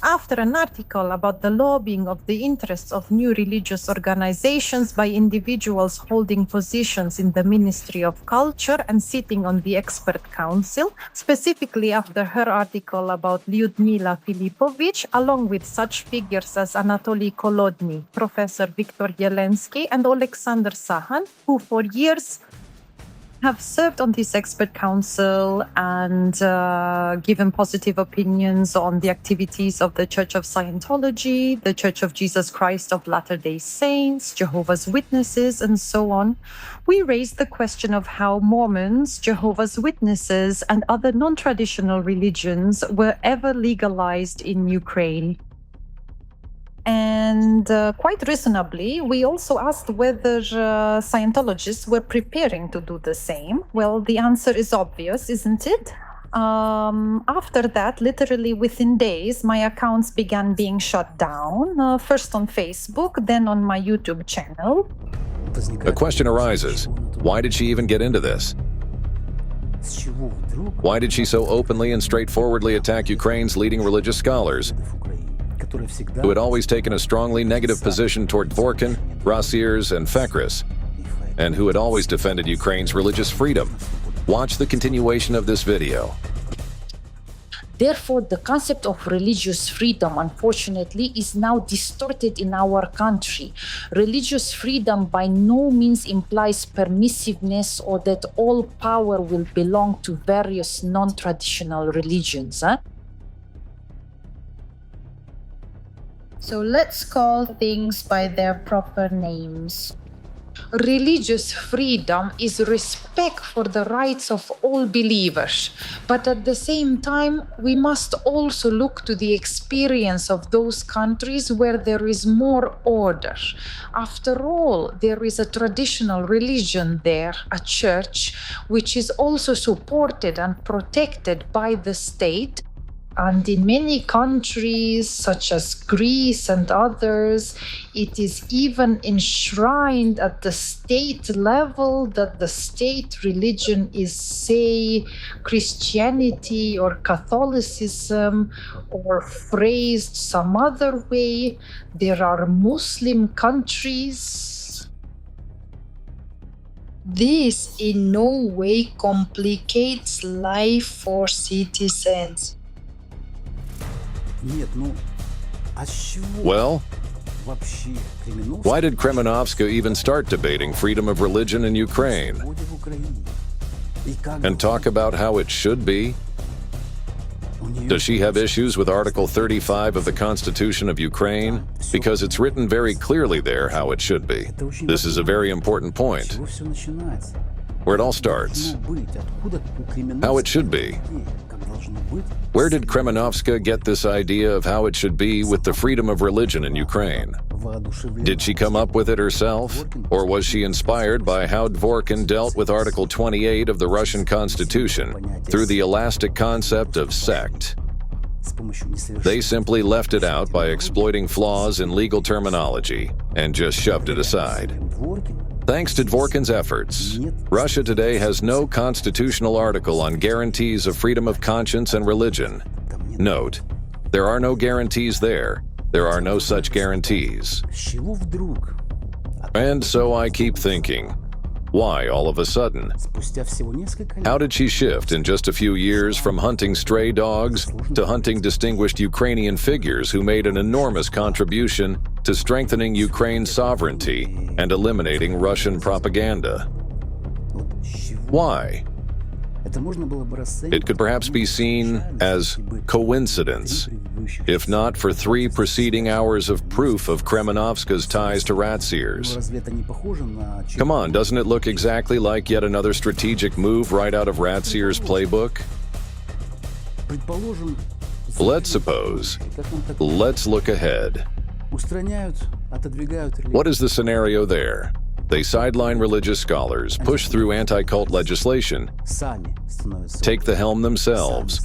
After an article about the lobbying of the interests of new religious organizations by individuals holding positions in the Ministry of Culture and sitting on the expert council, specifically after her article about Lyudmila Filipovich, along with such figures as Anatoly Kolodny, Professor Viktor Yelensky, and Alexander Sahan, who for years have served on this expert council and given positive opinions on the activities of the Church of Scientology, the Church of Jesus Christ of Latter-day Saints, Jehovah's Witnesses, and so on, we raised the question of how Mormons, Jehovah's Witnesses, and other non-traditional religions were ever legalized in Ukraine. And quite reasonably, we also asked whether Scientologists were preparing to do the same. Well, the answer is obvious, isn't it? After that, literally within days, my accounts began being shut down, first on Facebook, then on my YouTube channel. A question arises. Why did she even get into this? Why did she so openly and straightforwardly attack Ukraine's leading religious scholars, who had always taken a strongly negative position toward Dvorkin, RACIRS, and FECRIS, and who had always defended Ukraine's religious freedom? Watch the continuation of this video. Therefore, the concept of religious freedom, unfortunately, is now distorted in our country. Religious freedom by no means implies permissiveness or that all power will belong to various non-traditional religions. So let's call things by their proper names. Religious freedom is respect for the rights of all believers, but at the same time, we must also look to the experience of those countries where there is more order. After all, there is a traditional religion there, a church, which is also supported and protected by the state. And in many countries, such as Greece and others, it is even enshrined at the state level that the state religion is, say, Christianity or Catholicism, or phrased some other way. There are Muslim countries. This in no way complicates life for citizens. Well, why did Kremenovskaya even start debating freedom of religion in Ukraine? And talk about how it should be? Does she have issues with Article 35 of the Constitution of Ukraine? Because it's written very clearly there how it should be. This is a very important point. Where it all starts. How it should be. Where did Kremenovskaya get this idea of how it should be with the freedom of religion in Ukraine? Did she come up with it herself? Or was she inspired by how Dvorkin dealt with Article 28 of the Russian Constitution through the elastic concept of sect? They simply left it out by exploiting flaws in legal terminology and just shoved it aside. Thanks to Dvorkin's efforts, Russia today has no constitutional article on guarantees of freedom of conscience and religion. Note, there are no guarantees there. There are no such guarantees. And so I keep thinking, why all of a sudden? How did she shift in just a few years from hunting stray dogs to hunting distinguished Ukrainian figures who made an enormous contribution to strengthening Ukraine's sovereignty and eliminating Russian propaganda? Why? It could perhaps be seen as coincidence, if not for 3 preceding hours of proof of Kremenovskaya's ties to RACIRS. Come on, doesn't it look exactly like yet another strategic move right out of RACIRS' playbook? Let's suppose. Let's look ahead. What is the scenario there? They sideline religious scholars, push through anti-cult legislation, take the helm themselves,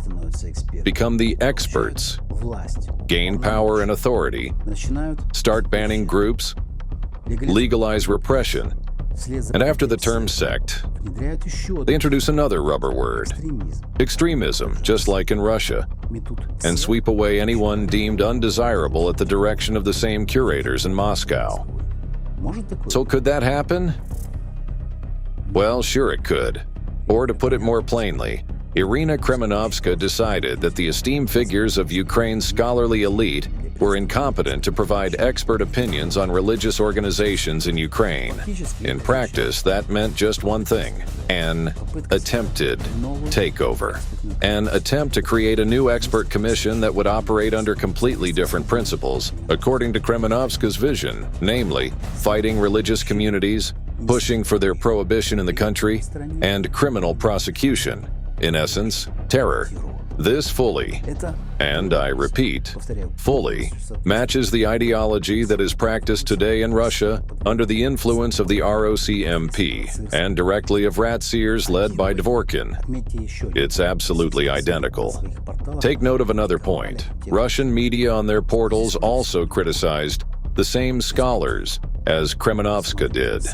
become the experts, gain power and authority, start banning groups, legalize repression, and after the term sect, they introduce another rubber word, extremism, just like in Russia, and sweep away anyone deemed undesirable at the direction of the same curators in Moscow. So could that happen? Well, sure it could. Or to put it more plainly, Iryna Kremenovskaya decided that the esteemed figures of Ukraine's scholarly elite were incompetent to provide expert opinions on religious organizations in Ukraine. In practice, that meant just one thing: an attempted takeover. An attempt to create a new expert commission that would operate under completely different principles, according to Kremenovskaya's vision, namely, fighting religious communities, pushing for their prohibition in the country, and criminal prosecution. In essence, terror. This fully, and I repeat, fully, matches the ideology that is practiced today in Russia under the influence of the ROCMP and directly of RACIRS led by Dvorkin. It's absolutely identical. Take note of another point. Russian media on their portals also criticized the same scholars as Kremenovskaya did.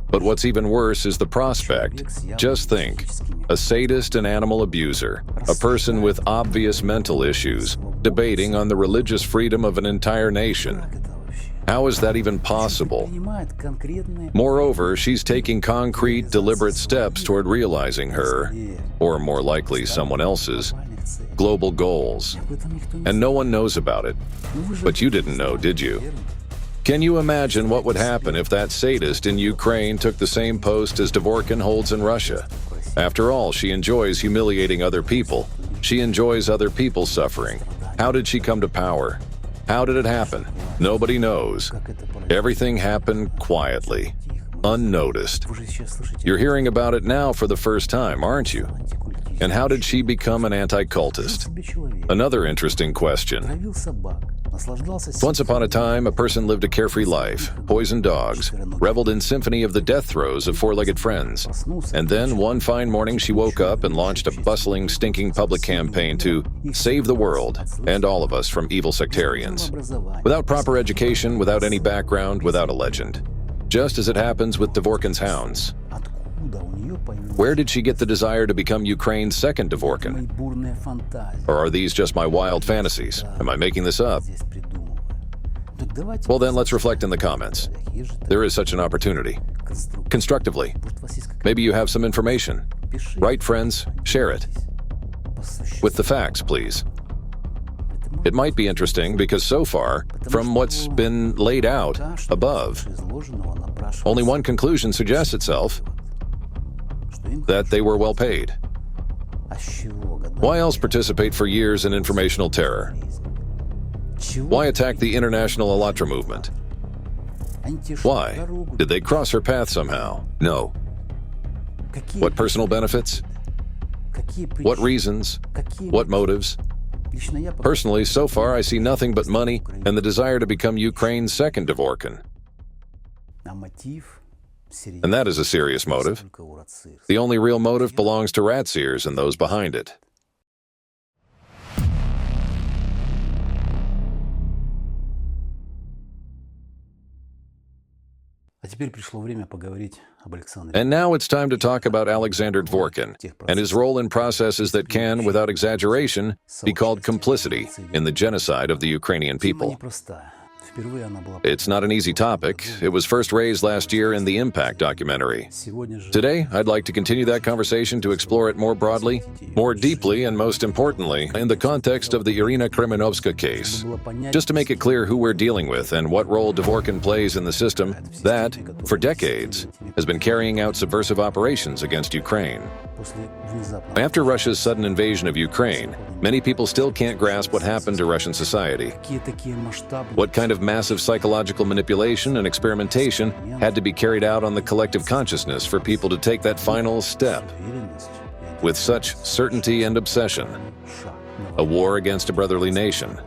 But what's even worse is the prospect. Just think, a sadist and animal abuser, a person with obvious mental issues, debating on the religious freedom of an entire nation. How is that even possible? Moreover, she's taking concrete, deliberate steps toward realizing her, or more likely someone else's, global goals. And no one knows about it. But you didn't know, did you? Can you imagine what would happen if that sadist in Ukraine took the same post as Dvorkin holds in Russia? After all, she enjoys humiliating other people. She enjoys other people suffering. How did she come to power? How did it happen? Nobody knows. Everything happened quietly, unnoticed. You're hearing about it now for the first time, aren't you? And how did she become an anti-cultist? Another interesting question. Once upon a time, a person lived a carefree life, poisoned dogs, reveled in symphony of the death throes of four-legged friends. And then, one fine morning, she woke up and launched a bustling, stinking public campaign to save the world and all of us from evil sectarians. Without proper education, without any background, without a legend. Just as it happens with Dvorkin's hounds. Where did she get the desire to become Ukraine's second Dvorkin? Or are these just my wild fantasies? Am I making this up? Well then, let's reflect in the comments. There is such an opportunity. Constructively. Maybe you have some information. Write, friends, share it. With the facts, please. It might be interesting because so far, from what's been laid out above, only one conclusion suggests itself: that they were well paid. Why else participate for years in informational terror? Why attack the international Allatra movement? Why? Did they cross her path somehow? No. What personal benefits? What reasons? What motives? Personally, so far I see nothing but money and the desire to become Ukraine's second Dvorkin. And that is a serious motive. The only real motive belongs to RACIRS and those behind it. And now it's time to talk about Alexander Dvorkin and his role in processes that can, without exaggeration, be called complicity in the genocide of the Ukrainian people. It's not an easy topic. It was first raised last year in the Impact documentary. Today, I'd like to continue that conversation to explore it more broadly, more deeply, and most importantly, in the context of the Iryna Kremenovskaya case. Just to make it clear who we're dealing with and what role Dvorkin plays in the system that, for decades, has been carrying out subversive operations against Ukraine. After Russia's sudden invasion of Ukraine, many people still can't grasp what happened to Russian society. What kind of massive psychological manipulation and experimentation had to be carried out on the collective consciousness for people to take that final step with such certainty and obsession? A war against a brotherly nation.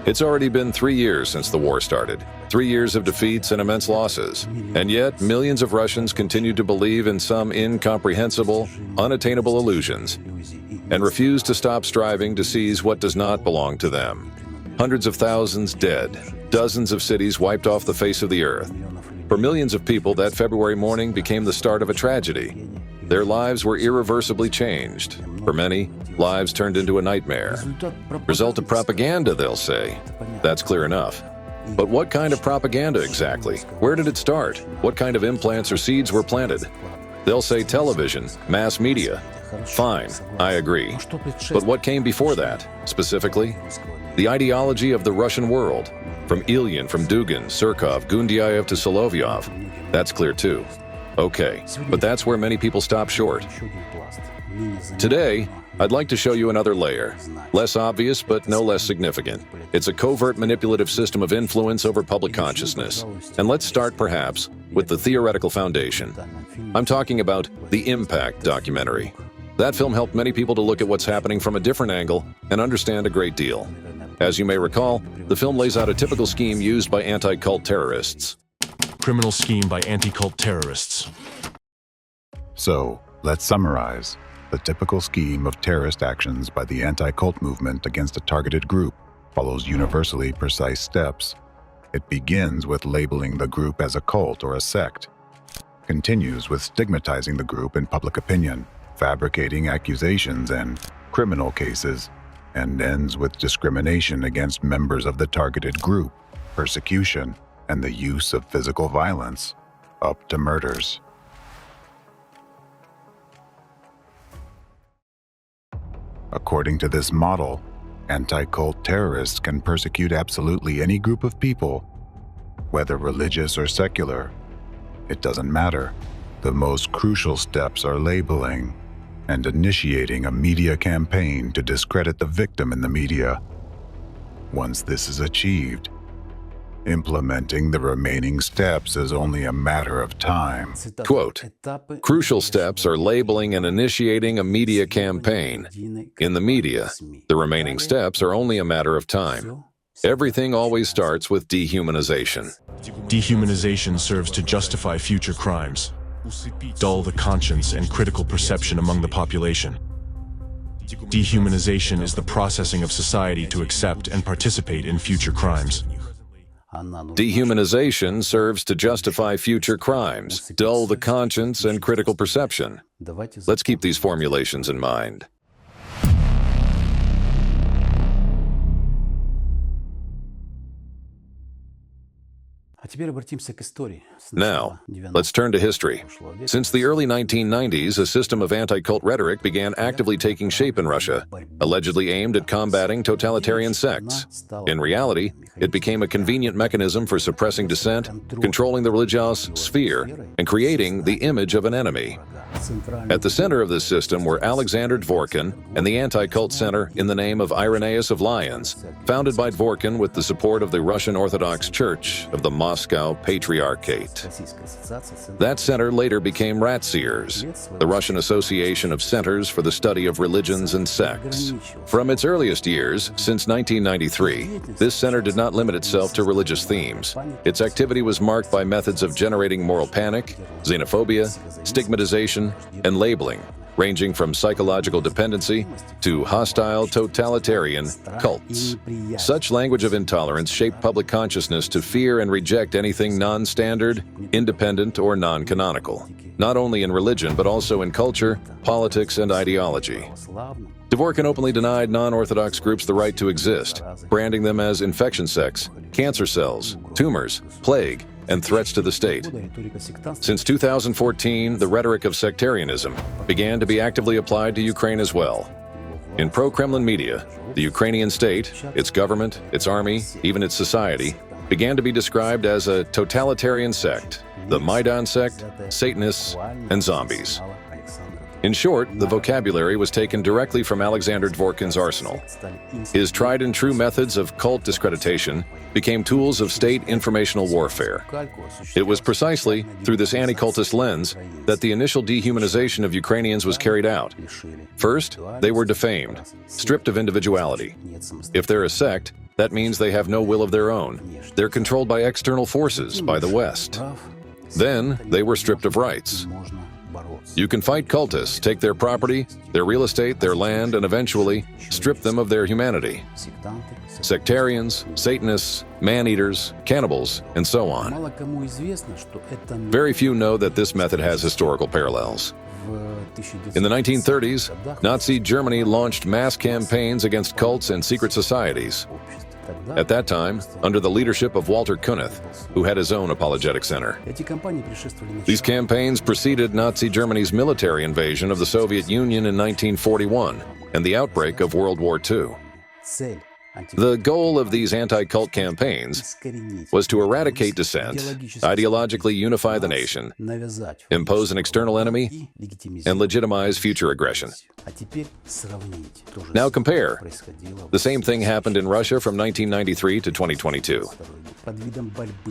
It's already been 3 years since the war started, 3 years of defeats and immense losses, and yet millions of Russians continue to believe in some incomprehensible, unattainable illusions, and refuse to stop striving to seize what does not belong to them. Hundreds of thousands dead, dozens of cities wiped off the face of the earth. For millions of people, that February morning became the start of a tragedy. Their lives were irreversibly changed. For many, lives turned into a nightmare. Result of propaganda, they'll say. That's clear enough. But what kind of propaganda exactly? Where did it start? What kind of implants or seeds were planted? They'll say television, mass media. Fine, I agree. But what came before that, specifically? The ideology of the Russian world. From Ilyin, from Dugin, Surkov, Gundyaev to Solovyov. That's clear too. Okay, but that's where many people stop short. Today, I'd like to show you another layer. Less obvious, but no less significant. It's a covert manipulative system of influence over public consciousness. And let's start, perhaps, with the theoretical foundation. I'm talking about the Impact documentary. That film helped many people to look at what's happening from a different angle and understand a great deal. As you may recall, the film lays out a typical scheme used by anti-cult terrorists. Criminal scheme by anti-cult terrorists. So, let's summarize. The typical scheme of terrorist actions by the anti-cult movement against a targeted group follows universally precise steps. It begins with labeling the group as a cult or a sect, continues with stigmatizing the group in public opinion, fabricating accusations and criminal cases, and ends with discrimination against members of the targeted group, persecution, and the use of physical violence, up to murders. According to this model, anti-cult terrorists can persecute absolutely any group of people, whether religious or secular. It doesn't matter. The most crucial steps are labeling and initiating a media campaign to discredit the victim in the media. Once this is achieved, implementing the remaining steps is only a matter of time. Quote, crucial steps are labeling and initiating a media campaign. In the media, the remaining steps are only a matter of time. Everything always starts with dehumanization. Dehumanization serves to justify future crimes, dull the conscience and critical perception among the population. Dehumanization is the processing of society to accept and participate in future crimes. Dehumanization serves to justify future crimes, dull the conscience and critical perception. Let's keep these formulations in mind. Now, let's turn to history. Since the early 1990s, a system of anti-cult rhetoric began actively taking shape in Russia, allegedly aimed at combating totalitarian sects. In reality, it became a convenient mechanism for suppressing dissent, controlling the religious sphere, and creating the image of an enemy. At the center of this system were Alexander Dvorkin and the Anti-Cult Center in the name of Irenaeus of Lyons, founded by Dvorkin with the support of the Russian Orthodox Church of the Moscow Patriarchate. That center later became RACIRS, the Russian Association of Centers for the Study of Religions and Sects. From its earliest years, since 1993, this center did not limit itself to religious themes. Its activity was marked by methods of generating moral panic, xenophobia, stigmatization, and labeling, ranging from psychological dependency to hostile totalitarian cults. Such language of intolerance shaped public consciousness to fear and reject anything non-standard, independent, or non-canonical, not only in religion but also in culture, politics, and ideology. Dvorkin openly denied non-Orthodox groups the right to exist, branding them as infection sects, cancer cells, tumors, plague, and threats to the state. Since 2014, the rhetoric of sectarianism began to be actively applied to Ukraine as well. In pro-Kremlin media, the Ukrainian state, its government, its army, even its society, began to be described as a totalitarian sect, the Maidan sect, Satanists, and zombies. In short, the vocabulary was taken directly from Alexander Dvorkin's arsenal. His tried-and-true methods of cult discreditation became tools of state informational warfare. It was precisely through this anti-cultist lens that the initial dehumanization of Ukrainians was carried out. First, they were defamed, stripped of individuality. If they're a sect, that means they have no will of their own. They're controlled by external forces, by the West. Then, they were stripped of rights. You can fight cultists, take their property, their real estate, their land, and eventually strip them of their humanity. Sectarians, Satanists, man-eaters, cannibals, and so on. Very few know that this method has historical parallels. In the 1930s, Nazi Germany launched mass campaigns against cults and secret societies. At that time, under the leadership of Walter Kunneth, who had his own apologetic center. These campaigns preceded Nazi Germany's military invasion of the Soviet Union in 1941 and the outbreak of World War II. The goal of these anti-cult campaigns was to eradicate dissent, ideologically unify the nation, impose an external enemy, and legitimize future aggression. Now compare. The same thing happened in Russia from 1993 to 2022.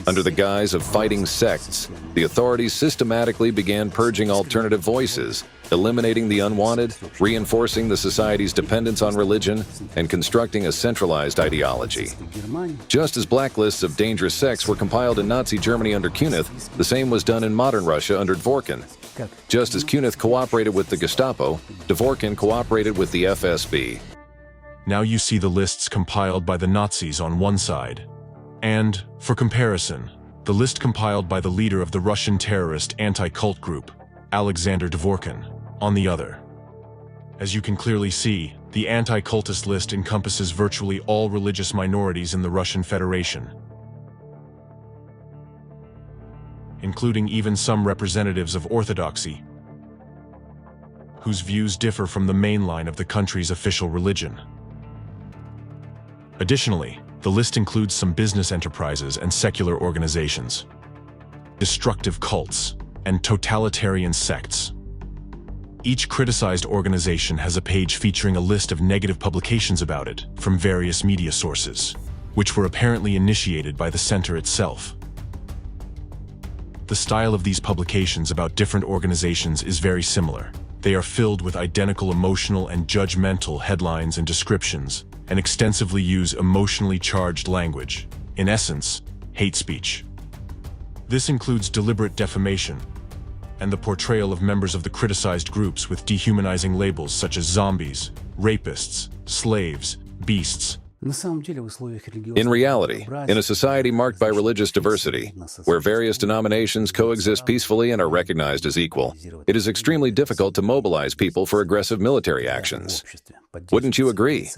Under the guise of fighting sects, the authorities systematically began purging alternative voices, eliminating the unwanted, reinforcing the society's dependence on religion, and constructing a centralized ideology. Just as blacklists of dangerous sects were compiled in Nazi Germany under Kunneth, the same was done in modern Russia under Dvorkin. Just as Kunneth cooperated with the Gestapo, Dvorkin cooperated with the FSB. Now you see the lists compiled by the Nazis on one side, and, for comparison, the list compiled by the leader of the Russian terrorist anti-cult group, Alexander Dvorkin, on the other. As you can clearly see, the anti-cultist list encompasses virtually all religious minorities in the Russian Federation, including even some representatives of Orthodoxy, whose views differ from the main line of the country's official religion. Additionally, the list includes some business enterprises and secular organizations, destructive cults, and totalitarian sects. Each criticized organization has a page featuring a list of negative publications about it from various media sources, which were apparently initiated by the center itself. The style of these publications about different organizations is very similar. They are filled with identical emotional and judgmental headlines and descriptions, and extensively use emotionally charged language, in essence, hate speech. This includes deliberate defamation and the portrayal of members of the criticized groups with dehumanizing labels such as zombies, rapists, slaves, beasts. In reality, in a society marked by religious diversity, where various denominations coexist peacefully and are recognized as equal, it is extremely difficult to mobilize people for aggressive military actions. Wouldn't you agree?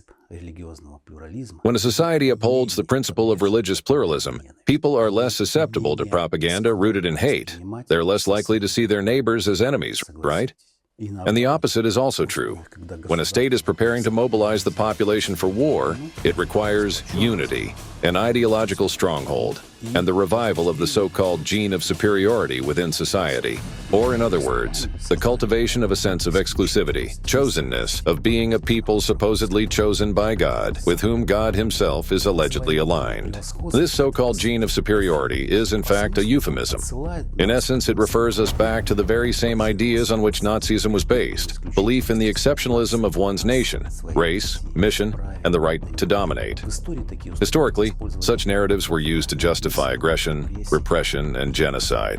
When a society upholds the principle of religious pluralism, people are less susceptible to propaganda rooted in hate. They're less likely to see their neighbors as enemies, right? And the opposite is also true. When a state is preparing to mobilize the population for war, it requires unity, an ideological stronghold, and the revival of the so-called gene of superiority within society. Or in other words, the cultivation of a sense of exclusivity, chosenness, of being a people supposedly chosen by God, with whom God himself is allegedly aligned. This so-called gene of superiority is in fact a euphemism. In essence, it refers us back to the very same ideas on which Nazism was based: belief in the exceptionalism of one's nation, race, mission, and the right to dominate. Historically, such narratives were used to justify aggression, repression, and genocide.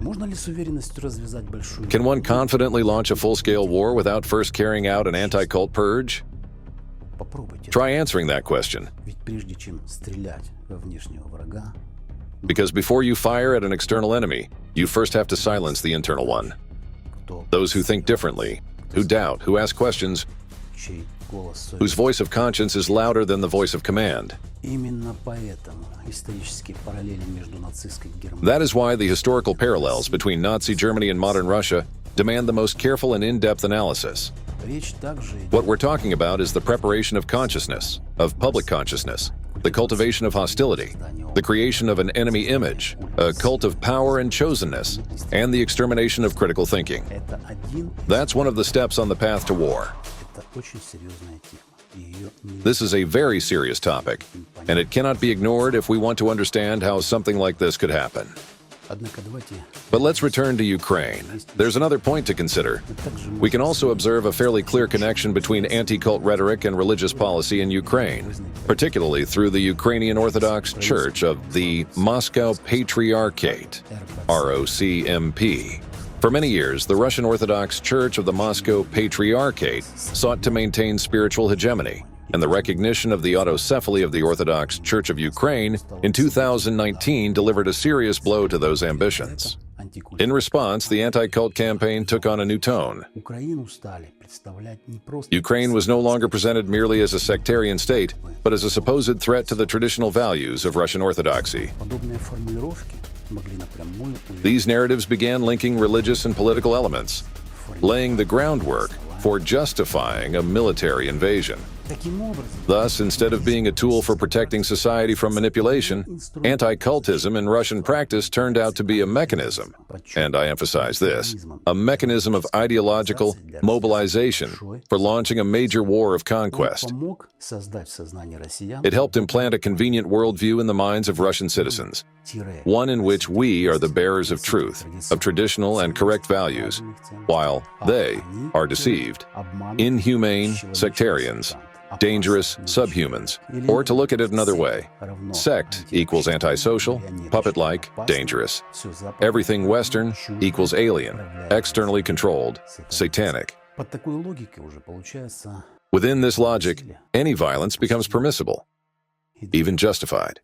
Can one confidently launch a full-scale war without first carrying out an anti-cult purge? Try answering that question. Because before you fire at an external enemy, you first have to silence the internal one. Those who think differently, who doubt, who ask questions, whose voice of conscience is louder than the voice of command. That is why the historical parallels between Nazi Germany and modern Russia demand the most careful and in-depth analysis. What we're talking about is the preparation of consciousness, of public consciousness, the cultivation of hostility, the creation of an enemy image, a cult of power and chosenness, and the extermination of critical thinking. That's one of the steps on the path to war. This is a very serious topic, and it cannot be ignored if we want to understand how something like this could happen. But let's return to Ukraine. There's another point to consider. We can also observe a fairly clear connection between anti-cult rhetoric and religious policy in Ukraine, particularly through the Ukrainian Orthodox Church of the Moscow Patriarchate, ROCMP. For many years, the Russian Orthodox Church of the Moscow Patriarchate sought to maintain spiritual hegemony, and the recognition of the autocephaly of the Orthodox Church of Ukraine in 2019 delivered a serious blow to those ambitions. In response, the anti-cult campaign took on a new tone. Ukraine was no longer presented merely as a sectarian state, but as a supposed threat to the traditional values of Russian Orthodoxy. These narratives began linking religious and political elements, laying the groundwork for justifying a military invasion. Thus, instead of being a tool for protecting society from manipulation, anti-cultism in Russian practice turned out to be a mechanism, and I emphasize this, a mechanism of ideological mobilization for launching a major war of conquest. It helped implant a convenient worldview in the minds of Russian citizens, one in which we are the bearers of truth, of traditional and correct values, while they are deceived, inhumane sectarians, dangerous subhumans, or to look at it another way, sect equals antisocial, puppet-like, dangerous. Everything Western equals alien, externally controlled, satanic. Within this logic, any violence becomes permissible, even justified.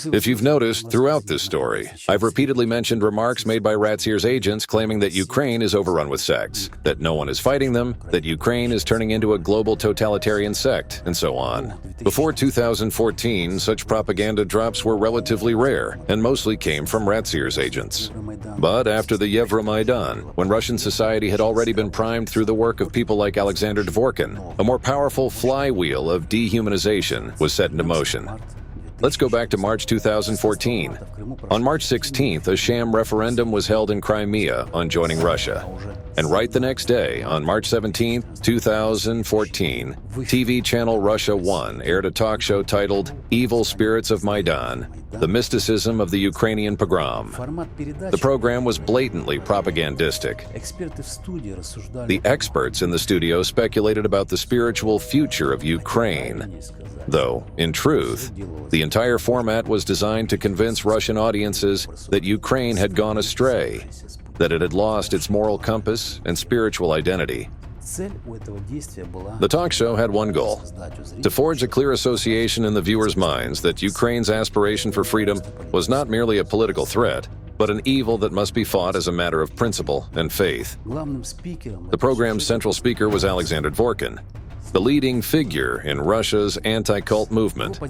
If you've noticed, throughout this story, I've repeatedly mentioned remarks made by RACIRS agents claiming that Ukraine is overrun with sects, that no one is fighting them, that Ukraine is turning into a global totalitarian sect, and so on. Before 2014, such propaganda drops were relatively rare, and mostly came from RACIRS agents. But after the Euromaidan, when Russian society had already been primed through the work of people like Alexander Dvorkin, a more powerful flywheel of dehumanization was set into motion. Let's go back to March 2014. On March 16th, a sham referendum was held in Crimea on joining Russia. And right the next day, on March 17th, 2014, TV channel Russia 1 aired a talk show titled Evil Spirits of Maidan, The mysticism of the Ukrainian pogrom. The program was blatantly propagandistic. The experts in the studio speculated about the spiritual future of Ukraine, though, in truth, the entire format was designed to convince Russian audiences that Ukraine had gone astray, that it had lost its moral compass and spiritual identity. The talk show had one goal: to forge a clear association in the viewers' minds that Ukraine's aspiration for freedom was not merely a political threat, but an evil that must be fought as a matter of principle and faith. The program's central speaker was Alexander Dvorkin, the leading figure in Russia's anti-cult movement.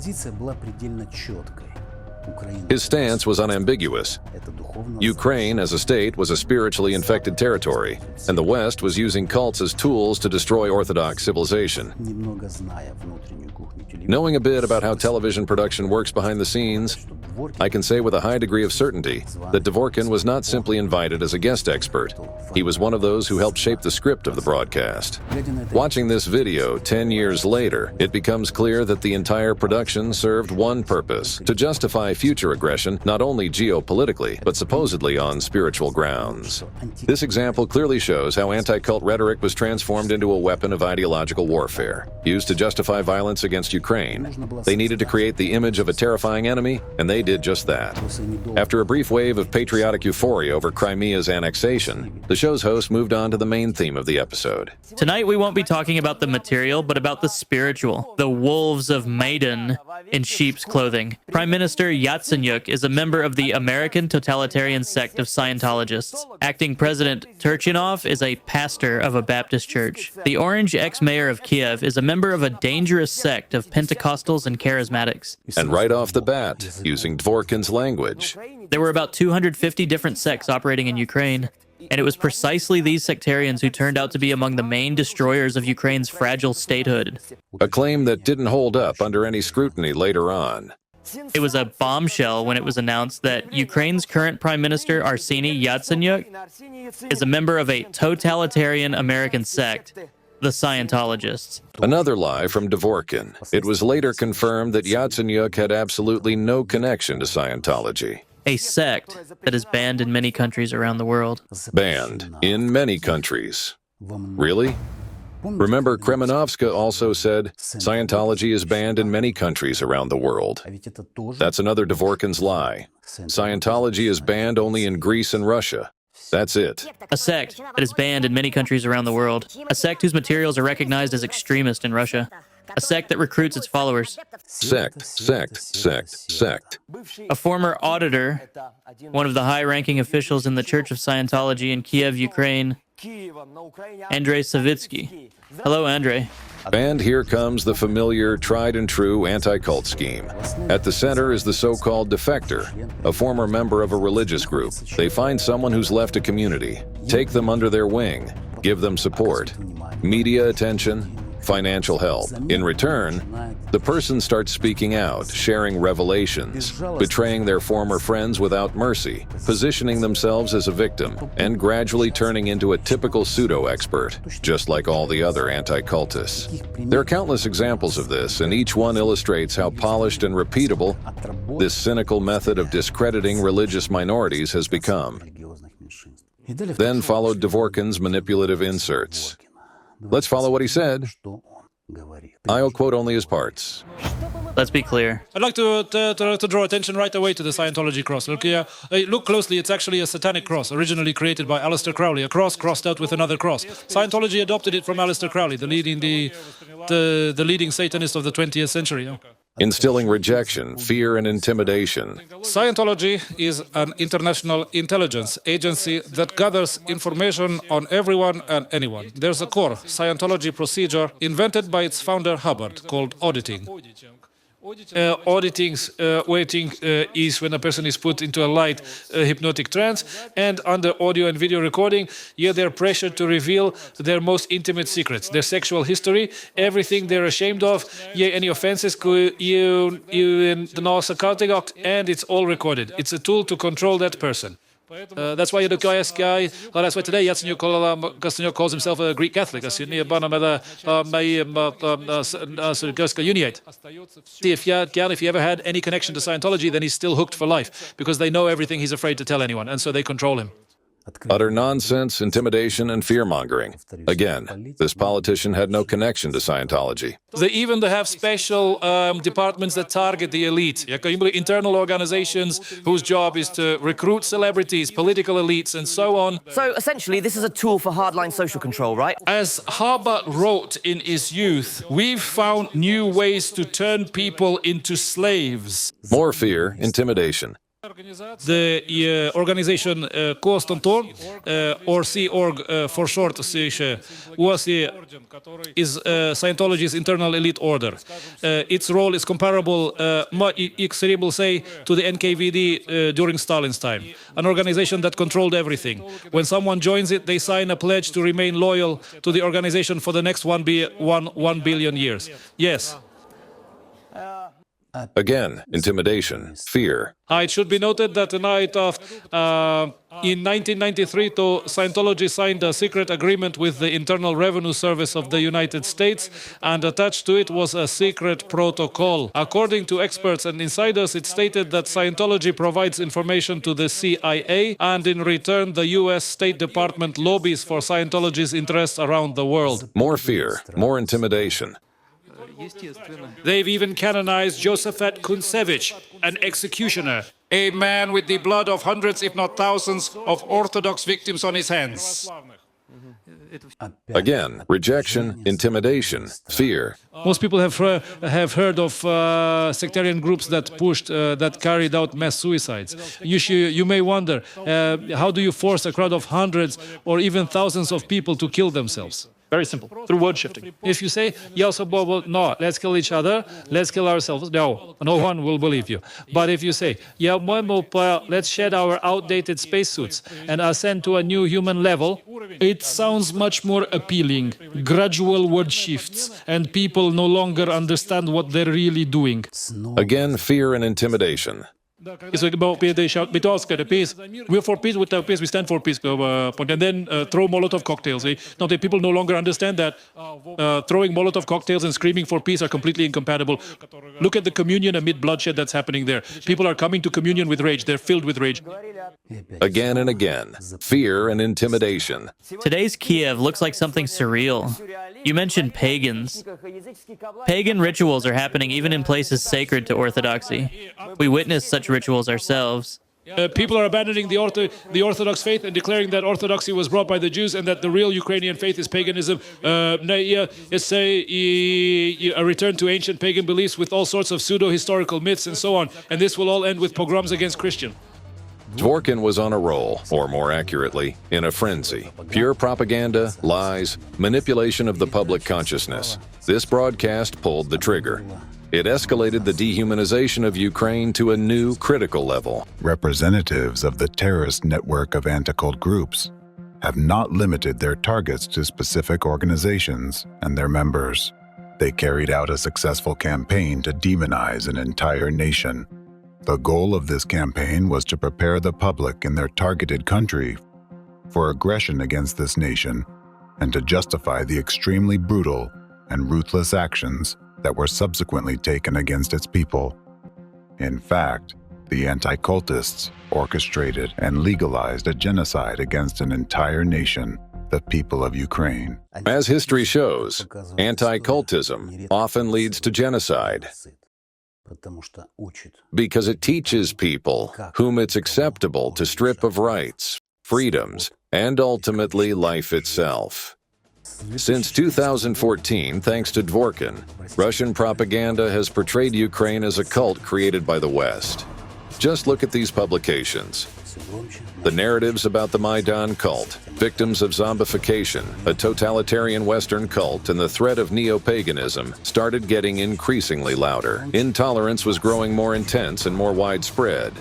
His stance was unambiguous. Ukraine as a state was a spiritually infected territory, and the West was using cults as tools to destroy Orthodox civilization. Knowing a bit about how television production works behind the scenes, I can say with a high degree of certainty that Dvorkin was not simply invited as a guest expert. He was one of those who helped shape the script of the broadcast. Watching this video 10 years later, it becomes clear that the entire production served one purpose: to justify future aggression, not only geopolitically, but supposedly on spiritual grounds. This example clearly shows how anti-cult rhetoric was transformed into a weapon of ideological warfare, used to justify violence against Ukraine. They needed to create the image of a terrifying enemy, and they did just that. After a brief wave of patriotic euphoria over Crimea's annexation, the show's host moved on to the main theme of the episode. Tonight we won't be talking about the material, but about the spiritual. The wolves of Maidan in sheep's clothing. Prime Minister Yatsenyuk is a member of the American totalitarian sect of Scientologists. Acting President Turchinov is a pastor of a Baptist church. The orange ex-mayor of Kiev is a member of a dangerous sect of Pentecostals and Charismatics. And right off the bat, using Dvorkin's language. There were about 250 different sects operating in Ukraine, and it was precisely these sectarians who turned out to be among the main destroyers of Ukraine's fragile statehood. A claim that didn't hold up under any scrutiny later on. It was a bombshell when it was announced that Ukraine's current Prime Minister, Arseniy Yatsenyuk, is a member of a totalitarian American sect, the Scientologists. Another lie from Dvorkin. It was later confirmed that Yatsenyuk had absolutely no connection to Scientology. A sect that is banned in many countries around the world. Banned in many countries. Really? Remember, Kremenovskaya also said, Scientology is banned in many countries around the world. That's another Dvorkin's lie. Scientology is banned only in Greece and Russia. That's it. A sect that is banned in many countries around the world. A sect whose materials are recognized as extremist in Russia. A sect that recruits its followers. Sect. A former auditor, one of the high-ranking officials in the Church of Scientology in Kiev, Ukraine, Andrei Savitsky. Hello, Andrei. And here comes the familiar, tried-and-true anti-cult scheme. At the center is the so-called defector, a former member of a religious group. They find someone who's left a community, take them under their wing, give them support, media attention, financial help. In return, the person starts speaking out, sharing revelations, betraying their former friends without mercy, positioning themselves as a victim, and gradually turning into a typical pseudo-expert, just like all the other anti-cultists. There are countless examples of this, and each one illustrates how polished and repeatable this cynical method of discrediting religious minorities has become. Then followed Dvorkin's manipulative inserts. Let's follow what he said. I'll quote only his parts. Let's be clear. I'd like to draw attention right away to the Scientology cross. Look closely, it's actually a satanic cross, originally created by Aleister Crowley, a cross crossed out with another cross. Scientology adopted it from Aleister Crowley, the leading Satanist of the 20th century. Instilling rejection, fear, and intimidation. Scientology is an international intelligence agency that gathers information on everyone and anyone. There's a core Scientology procedure invented by its founder Hubbard called auditing. Waiting is when a person is put into a light hypnotic trance, and under audio and video recording, they're pressured to reveal their most intimate secrets, their sexual history, everything they're ashamed of, any offenses, and it's all recorded. It's a tool to control that person. That's why that's why today Yatsenyuk calls himself a Greek Catholic. If he ever had any connection to Scientology, then he's still hooked for life, because they know everything he's afraid to tell anyone, and so they control him. Utter nonsense, intimidation, and fear-mongering. Again, this politician had no connection to Scientology. They even have special departments that target the elite. Internal organizations whose job is to recruit celebrities, political elites, and so on. So essentially, this is a tool for hardline social control, right? As Hloba wrote in his youth, we've found new ways to turn people into slaves. More fear, intimidation. The organization Chrysostom, or Sea Org for short, is Scientology's internal elite order. Its role is comparable, say, to the NKVD during Stalin's time, an organization that controlled everything. When someone joins it, they sign a pledge to remain loyal to the organization for the next 1 billion years. Yes. Again, intimidation, fear. It should be noted that in 1993, Scientology signed a secret agreement with the Internal Revenue Service of the United States, and attached to it was a secret protocol. According to experts and insiders, it stated that Scientology provides information to the CIA, and in return, the U.S. State Department lobbies for Scientology's interests around the world. More fear, more intimidation. They've even canonized Josephat Kunsevich, an executioner, a man with the blood of hundreds, if not thousands, of Orthodox victims on his hands. Again, rejection, intimidation, fear. Most people have heard of sectarian groups that carried out mass suicides. You may wonder, how do you force a crowd of hundreds or even thousands of people to kill themselves? Very simple, through word shifting. If you say, no, let's kill each other, let's kill ourselves, no one will believe you. But if you say, let's shed our outdated spacesuits and ascend to a new human level, it sounds much more appealing. Gradual word shifts, and people no longer understand what they're really doing. Again, fear and intimidation. It's about they shout, peace. We're for peace, without peace, we stand for peace. And then throw Molotov cocktails. Now the people no longer understand that throwing Molotov cocktails and screaming for peace are completely incompatible. Look at the communion amid bloodshed that's happening there. People are coming to communion with rage. They're filled with rage. Again and again, fear and intimidation. Today's Kiev looks like something surreal. You mentioned pagans. Pagan rituals are happening even in places sacred to Orthodoxy. We witness such rituals ourselves. People are abandoning the Orthodox faith and declaring that Orthodoxy was brought by the Jews and that the real Ukrainian faith is paganism. It's a return to ancient pagan beliefs with all sorts of pseudo-historical myths and so on. And this will all end with pogroms against Christians. Dvorkin was on a roll, or more accurately, in a frenzy. Pure propaganda, lies, manipulation of the public consciousness. This broadcast pulled the trigger. It escalated the dehumanization of Ukraine to a new critical level. Representatives of the terrorist network of anti-cult groups have not limited their targets to specific organizations and their members. They carried out a successful campaign to demonize an entire nation. The goal of this campaign was to prepare the public in their targeted country for aggression against this nation and to justify the extremely brutal and ruthless actions that were subsequently taken against its people. In fact, the anti-cultists orchestrated and legalized a genocide against an entire nation, the people of Ukraine. As history shows, anti-cultism often leads to genocide because it teaches people whom it's acceptable to strip of rights, freedoms, and ultimately life itself. Since 2014, thanks to Dvorkin, Russian propaganda has portrayed Ukraine as a cult created by the West. Just look at these publications. The narratives about the Maidan cult, victims of zombification, a totalitarian Western cult, and the threat of neo-paganism started getting increasingly louder. Intolerance was growing more intense and more widespread.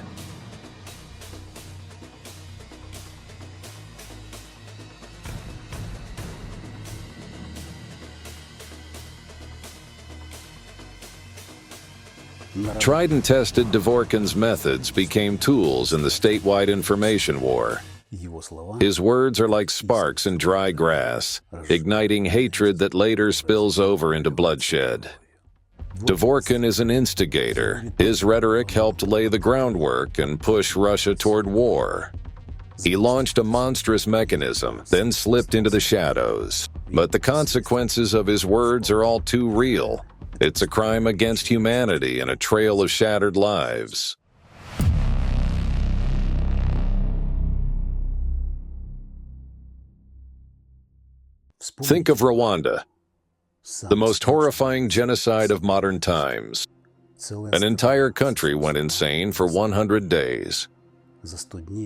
Tried and tested Dvorkin's methods became tools in the statewide information war. His words are like sparks in dry grass, igniting hatred that later spills over into bloodshed. Dvorkin is an instigator. His rhetoric helped lay the groundwork and push Russia toward war. He launched a monstrous mechanism, then slipped into the shadows. But the consequences of his words are all too real. It's a crime against humanity and a trail of shattered lives. Think of Rwanda, the most horrifying genocide of modern times. An entire country went insane for 100 days.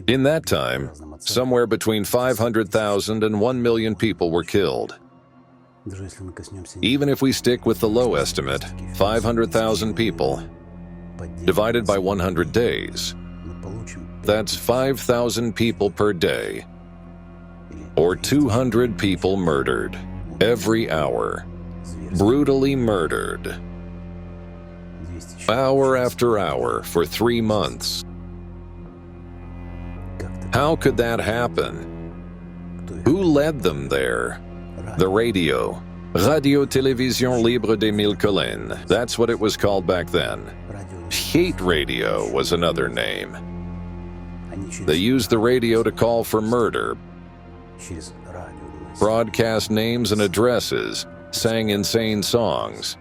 In that time, somewhere between 500,000 and 1 million people were killed. Even if we stick with the low estimate, 500,000 people, divided by 100 days, that's 5,000 people per day, or 200 people murdered every hour, brutally murdered, hour after hour for 3 months. How could that happen? Who led them there? The radio. Radio-Télévision Libre des Mille Collines. That's what it was called back then. Hate radio was another name. They used the radio to call for murder, broadcast names and addresses, sang insane songs.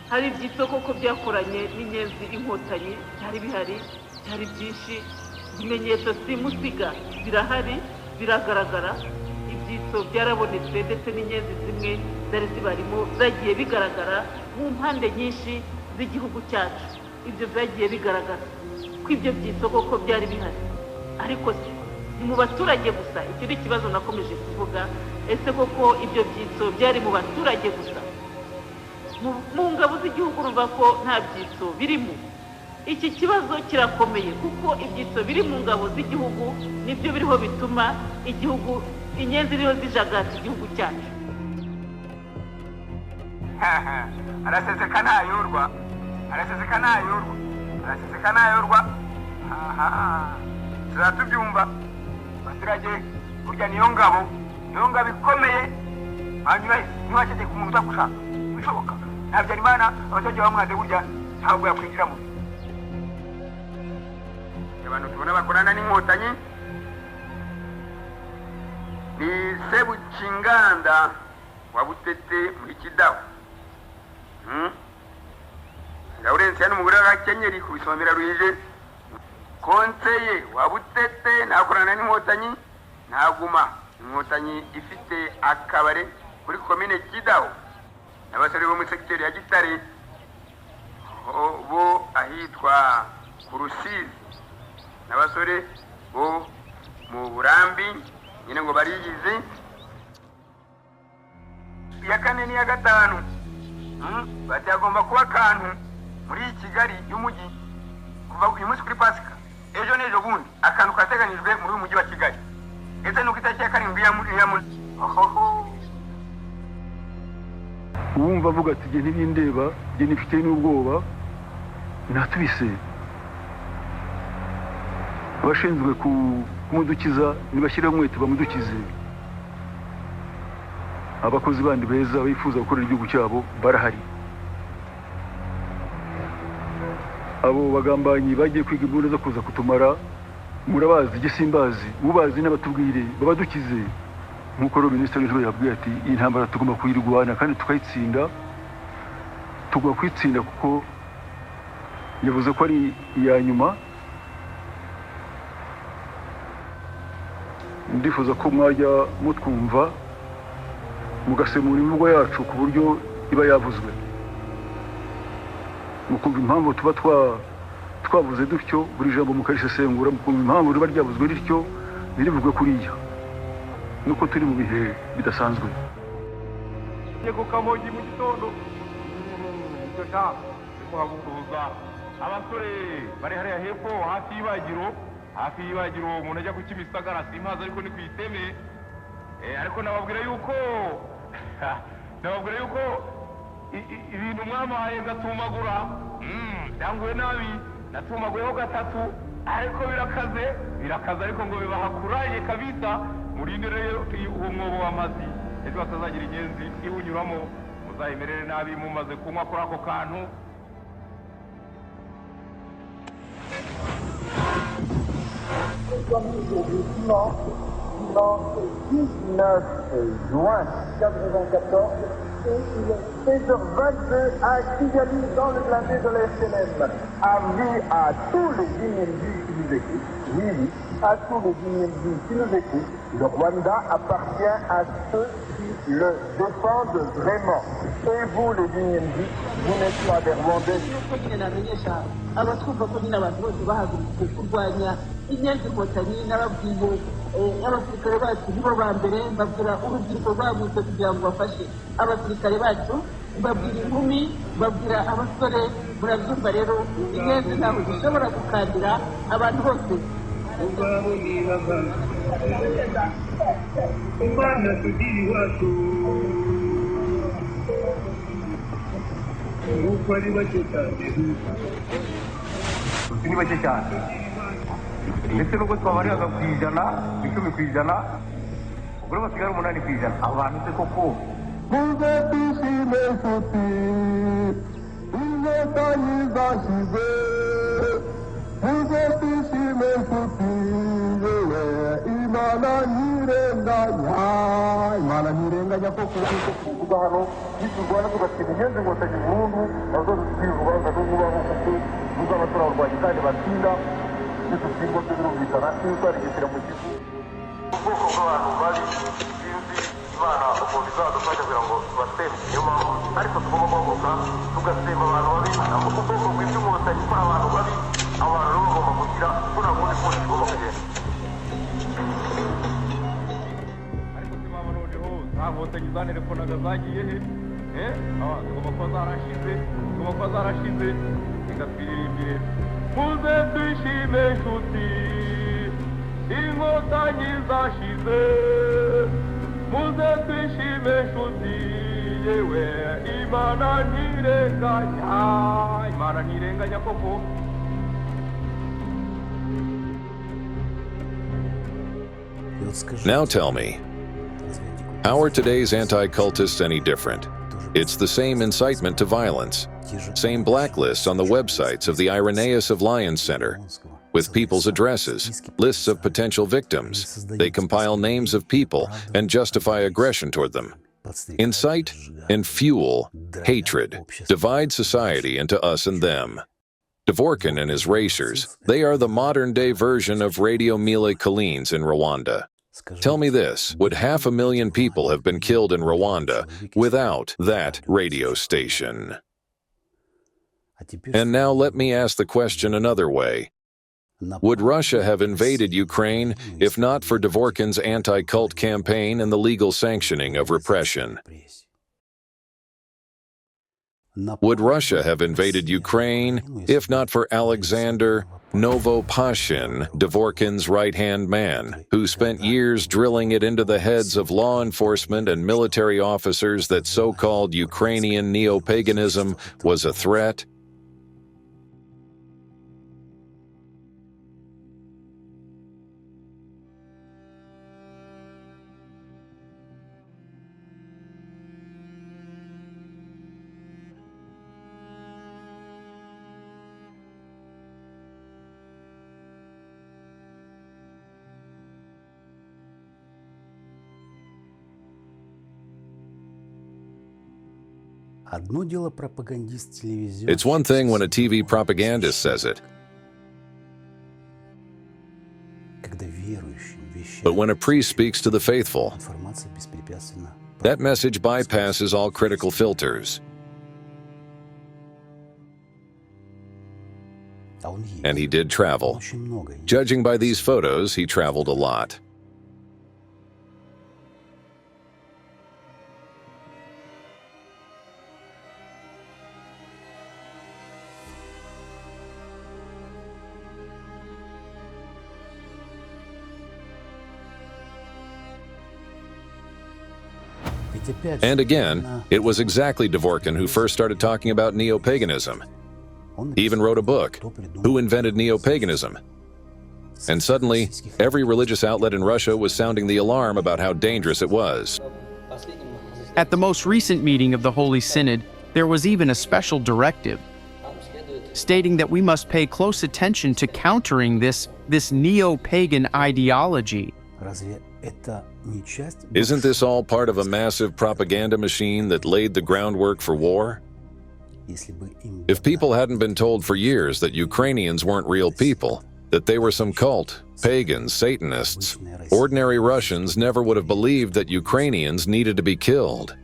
hari iby'isoko ko byakoranye n'inyenzi inkotanyi byari bihari byari byinshi ibimenyetso simusiga birahari biragaragara ibyitso byarabonetse ndetse n'inyenzi zimwe zari zibarimo zagiye bigaragara mu mpande nyinshi z'igihugu cyacu ibyo byagiye bigaragara ko ibyo byitso koko byari bihari ariko ni mu baturage gusa icyo ni ikibazo nakomeje kuvuga ese koko ibyo byitso byari mu baturage gusa mu ngabo z'igihugu urumva ko nta byitso birimo iki kibazo kirakomeye kuko ibyitso biri mu ngabo z'igihugu nibyo biriho bituma igihugu inyenzi ririho zijagata igihugu cyacu araseseka ntayorwa turatubyumva baturage kurya niyo ngabo ikomeye hanyuma ntiwaceceke umuntu uzagushaka bishoboka Habyarimana abaturage bamwaze burya ntabwo yakwinjiramo abantu tubona bakorana n'inkotanyi ni Sebukinganda wa Butete muri Kidaho Lawrence n'umugore w'akenyeri kubisomera ruhije konseye wa Butete nakorana n'inkotanyi ntaguma inkotanyi ifite akabare kuri komine Kidaho n'abasore bo mu sekiteri ya Gitare bo ahitwa ku Rusizi n'abasore bo mu Burambi nyine ngo bariyizi iya kane n'iya gatanu batagomba kuba akantu muri Kigali y'umujyi kuva uyu munsi kuri Pasika ejo n'ejo bundi akantu kateganyijwe muri uyu mujyi wa Kigali ese nuko itariki ya karindwi ya uwumva avuga ati jye ntibindeba jye nifite n'ubwoba natubise abashinzwe kumudukiza nibashyiraho umwete bamudukize abakozi bandi beza bifuza gukorera igihugu cyabo barahari abo bagambanyi bagiye kwiga imbunda zo kuza kutumara murabazi jye simbazi ubazi n'abatubwire babadukize nk'uko rero minisitiri w'intebe yabwiye ati iyi ntambara tugomba kuyirwana kandi tukayitsinda tugomba kwitsinda kuko yavuze ko ari iya nyuma ndifuza ko mwajya mutwumva mugasemura imvugo yacu ku buryo iba yavuzwe mukumva impamvu tuba twavuze dutyo buri jambo mukarisesengura mukumva impamvu riba ryavuzwe rityo ntirivugwe kuriya nuko turi mu bihe bidasanzwe yego kamongi mu gitondo icyo cya kuhaburuza abasore bari hariya hepfo hafi y'ibagiro umuntu ajya ku Kimisagara simpaza ariko ni ku iteme ariko nababwira yuko ndababwira yuko ibintu mwamaye ngatumagura byanguye nabi natumaguyeho gatatu ariko birakaze ariko ngo bibahakuraye kabisa murinde rero uwo mwobo w'amazi ejo batazagira ingenzi iwunyuramo muzayimerere nabi mumaze kunywa kuri ako kantu. Dimanche 19 juin 1994 et il est 16h22 à Kigali dans le blindé de la FNM. Avis à tous les individus qui nous écoutent, oui, à tous les individus qui nous écoutent, le Rwanda appartient à ceux qui le défendent vraiment. Et vous les individus, vous n'êtes pas des Rwandais. abasirikare bacu nibo ba mbere babwira urubyiruko rwagutse kugira ngo bafashe abasirikare bacu babwira inkumi babwira abasore murabyumva rero inyenzi ntabwo zishobora gukandira abantu bose Imana tugira iwacu nuko ari bake cyane ni bake cyane ndetse nubwo twabariraga ku ijana 10 ku ijana ubwo basigara 8 ku ijana abantu se koko muze twishime nshuti inkotanyi zashize muze twishime nshuti yewe imana ntirenganya koko kuvuga hano niturwana tugatsinda inyenzi inkotanyi burundu nazo zikwiye urubanza rwo kubaho kuko muzaba turabarwanya kandi batsinda n'udusimbo tw'ibirumvikana n'utwaregesera mu gifu ubwoko bw'abantu bari sinzi imana ukuntu izadufasha kugira ngo tubateme niyo mpamvu ariko tugomba guhaguruka tugatsemba abantu babi ubwoko bw'iby'umuhotanyi gukora abantu babi abantu rero bagomba kugira ko nta kundi kundi tugomba kugenda ariko si mpamvu noneho nta nkotanyi zanerefonaga zagiye he tugomba kuba zarashize zigatwiririmbire muze twishime nshuti inkotanyi zashize muze twishime nshuti yewe imana ntirenganya koko. Now tell me, how are today's anti-cultists any different? It's the same incitement to violence, same blacklists on the websites of the Iryna Center, with people's addresses, lists of potential victims. They compile names of people and justify aggression toward them. Incite and fuel hatred, divide society into us and them. Dvorkin and his RACIRS, they are the modern-day version of Radio Mile Kalins in Rwanda. Tell me this, would 500,000 people have been killed in Rwanda without that radio station? And now let me ask the question another way. Would Russia have invaded Ukraine if not for Dvorkin's anti-cult campaign and the legal sanctioning of repression? Would Russia have invaded Ukraine if not for Alexander Novopashin, Dvorkin's right-hand man, who spent years drilling it into the heads of law enforcement and military officers that so-called Ukrainian neo-paganism was a threat? It's one thing when a TV propagandist says it, but when a priest speaks to the faithful, that message bypasses all critical filters. And he did travel. Judging by these photos, he traveled a lot. And again, it was exactly Dvorkin who first started talking about neo-paganism. He even wrote a book, Who Invented Neo-Paganism? And suddenly, every religious outlet in Russia was sounding the alarm about how dangerous it was. At the most recent meeting of the Holy Synod, there was even a special directive stating that we must pay close attention to countering this neo-pagan ideology. Isn't this all part of a massive propaganda machine that laid the groundwork for war? If people hadn't been told for years that Ukrainians weren't real people, that they were some cult, pagans, Satanists, ordinary Russians never would have believed that Ukrainians needed to be killed.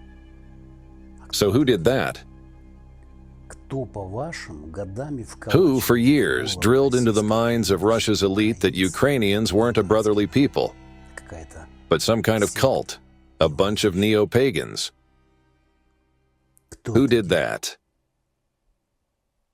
So who did that? Who, for years, drilled into the minds of Russia's elite that Ukrainians weren't a brotherly people, but some kind of cult, a bunch of neo-pagans? Who did that?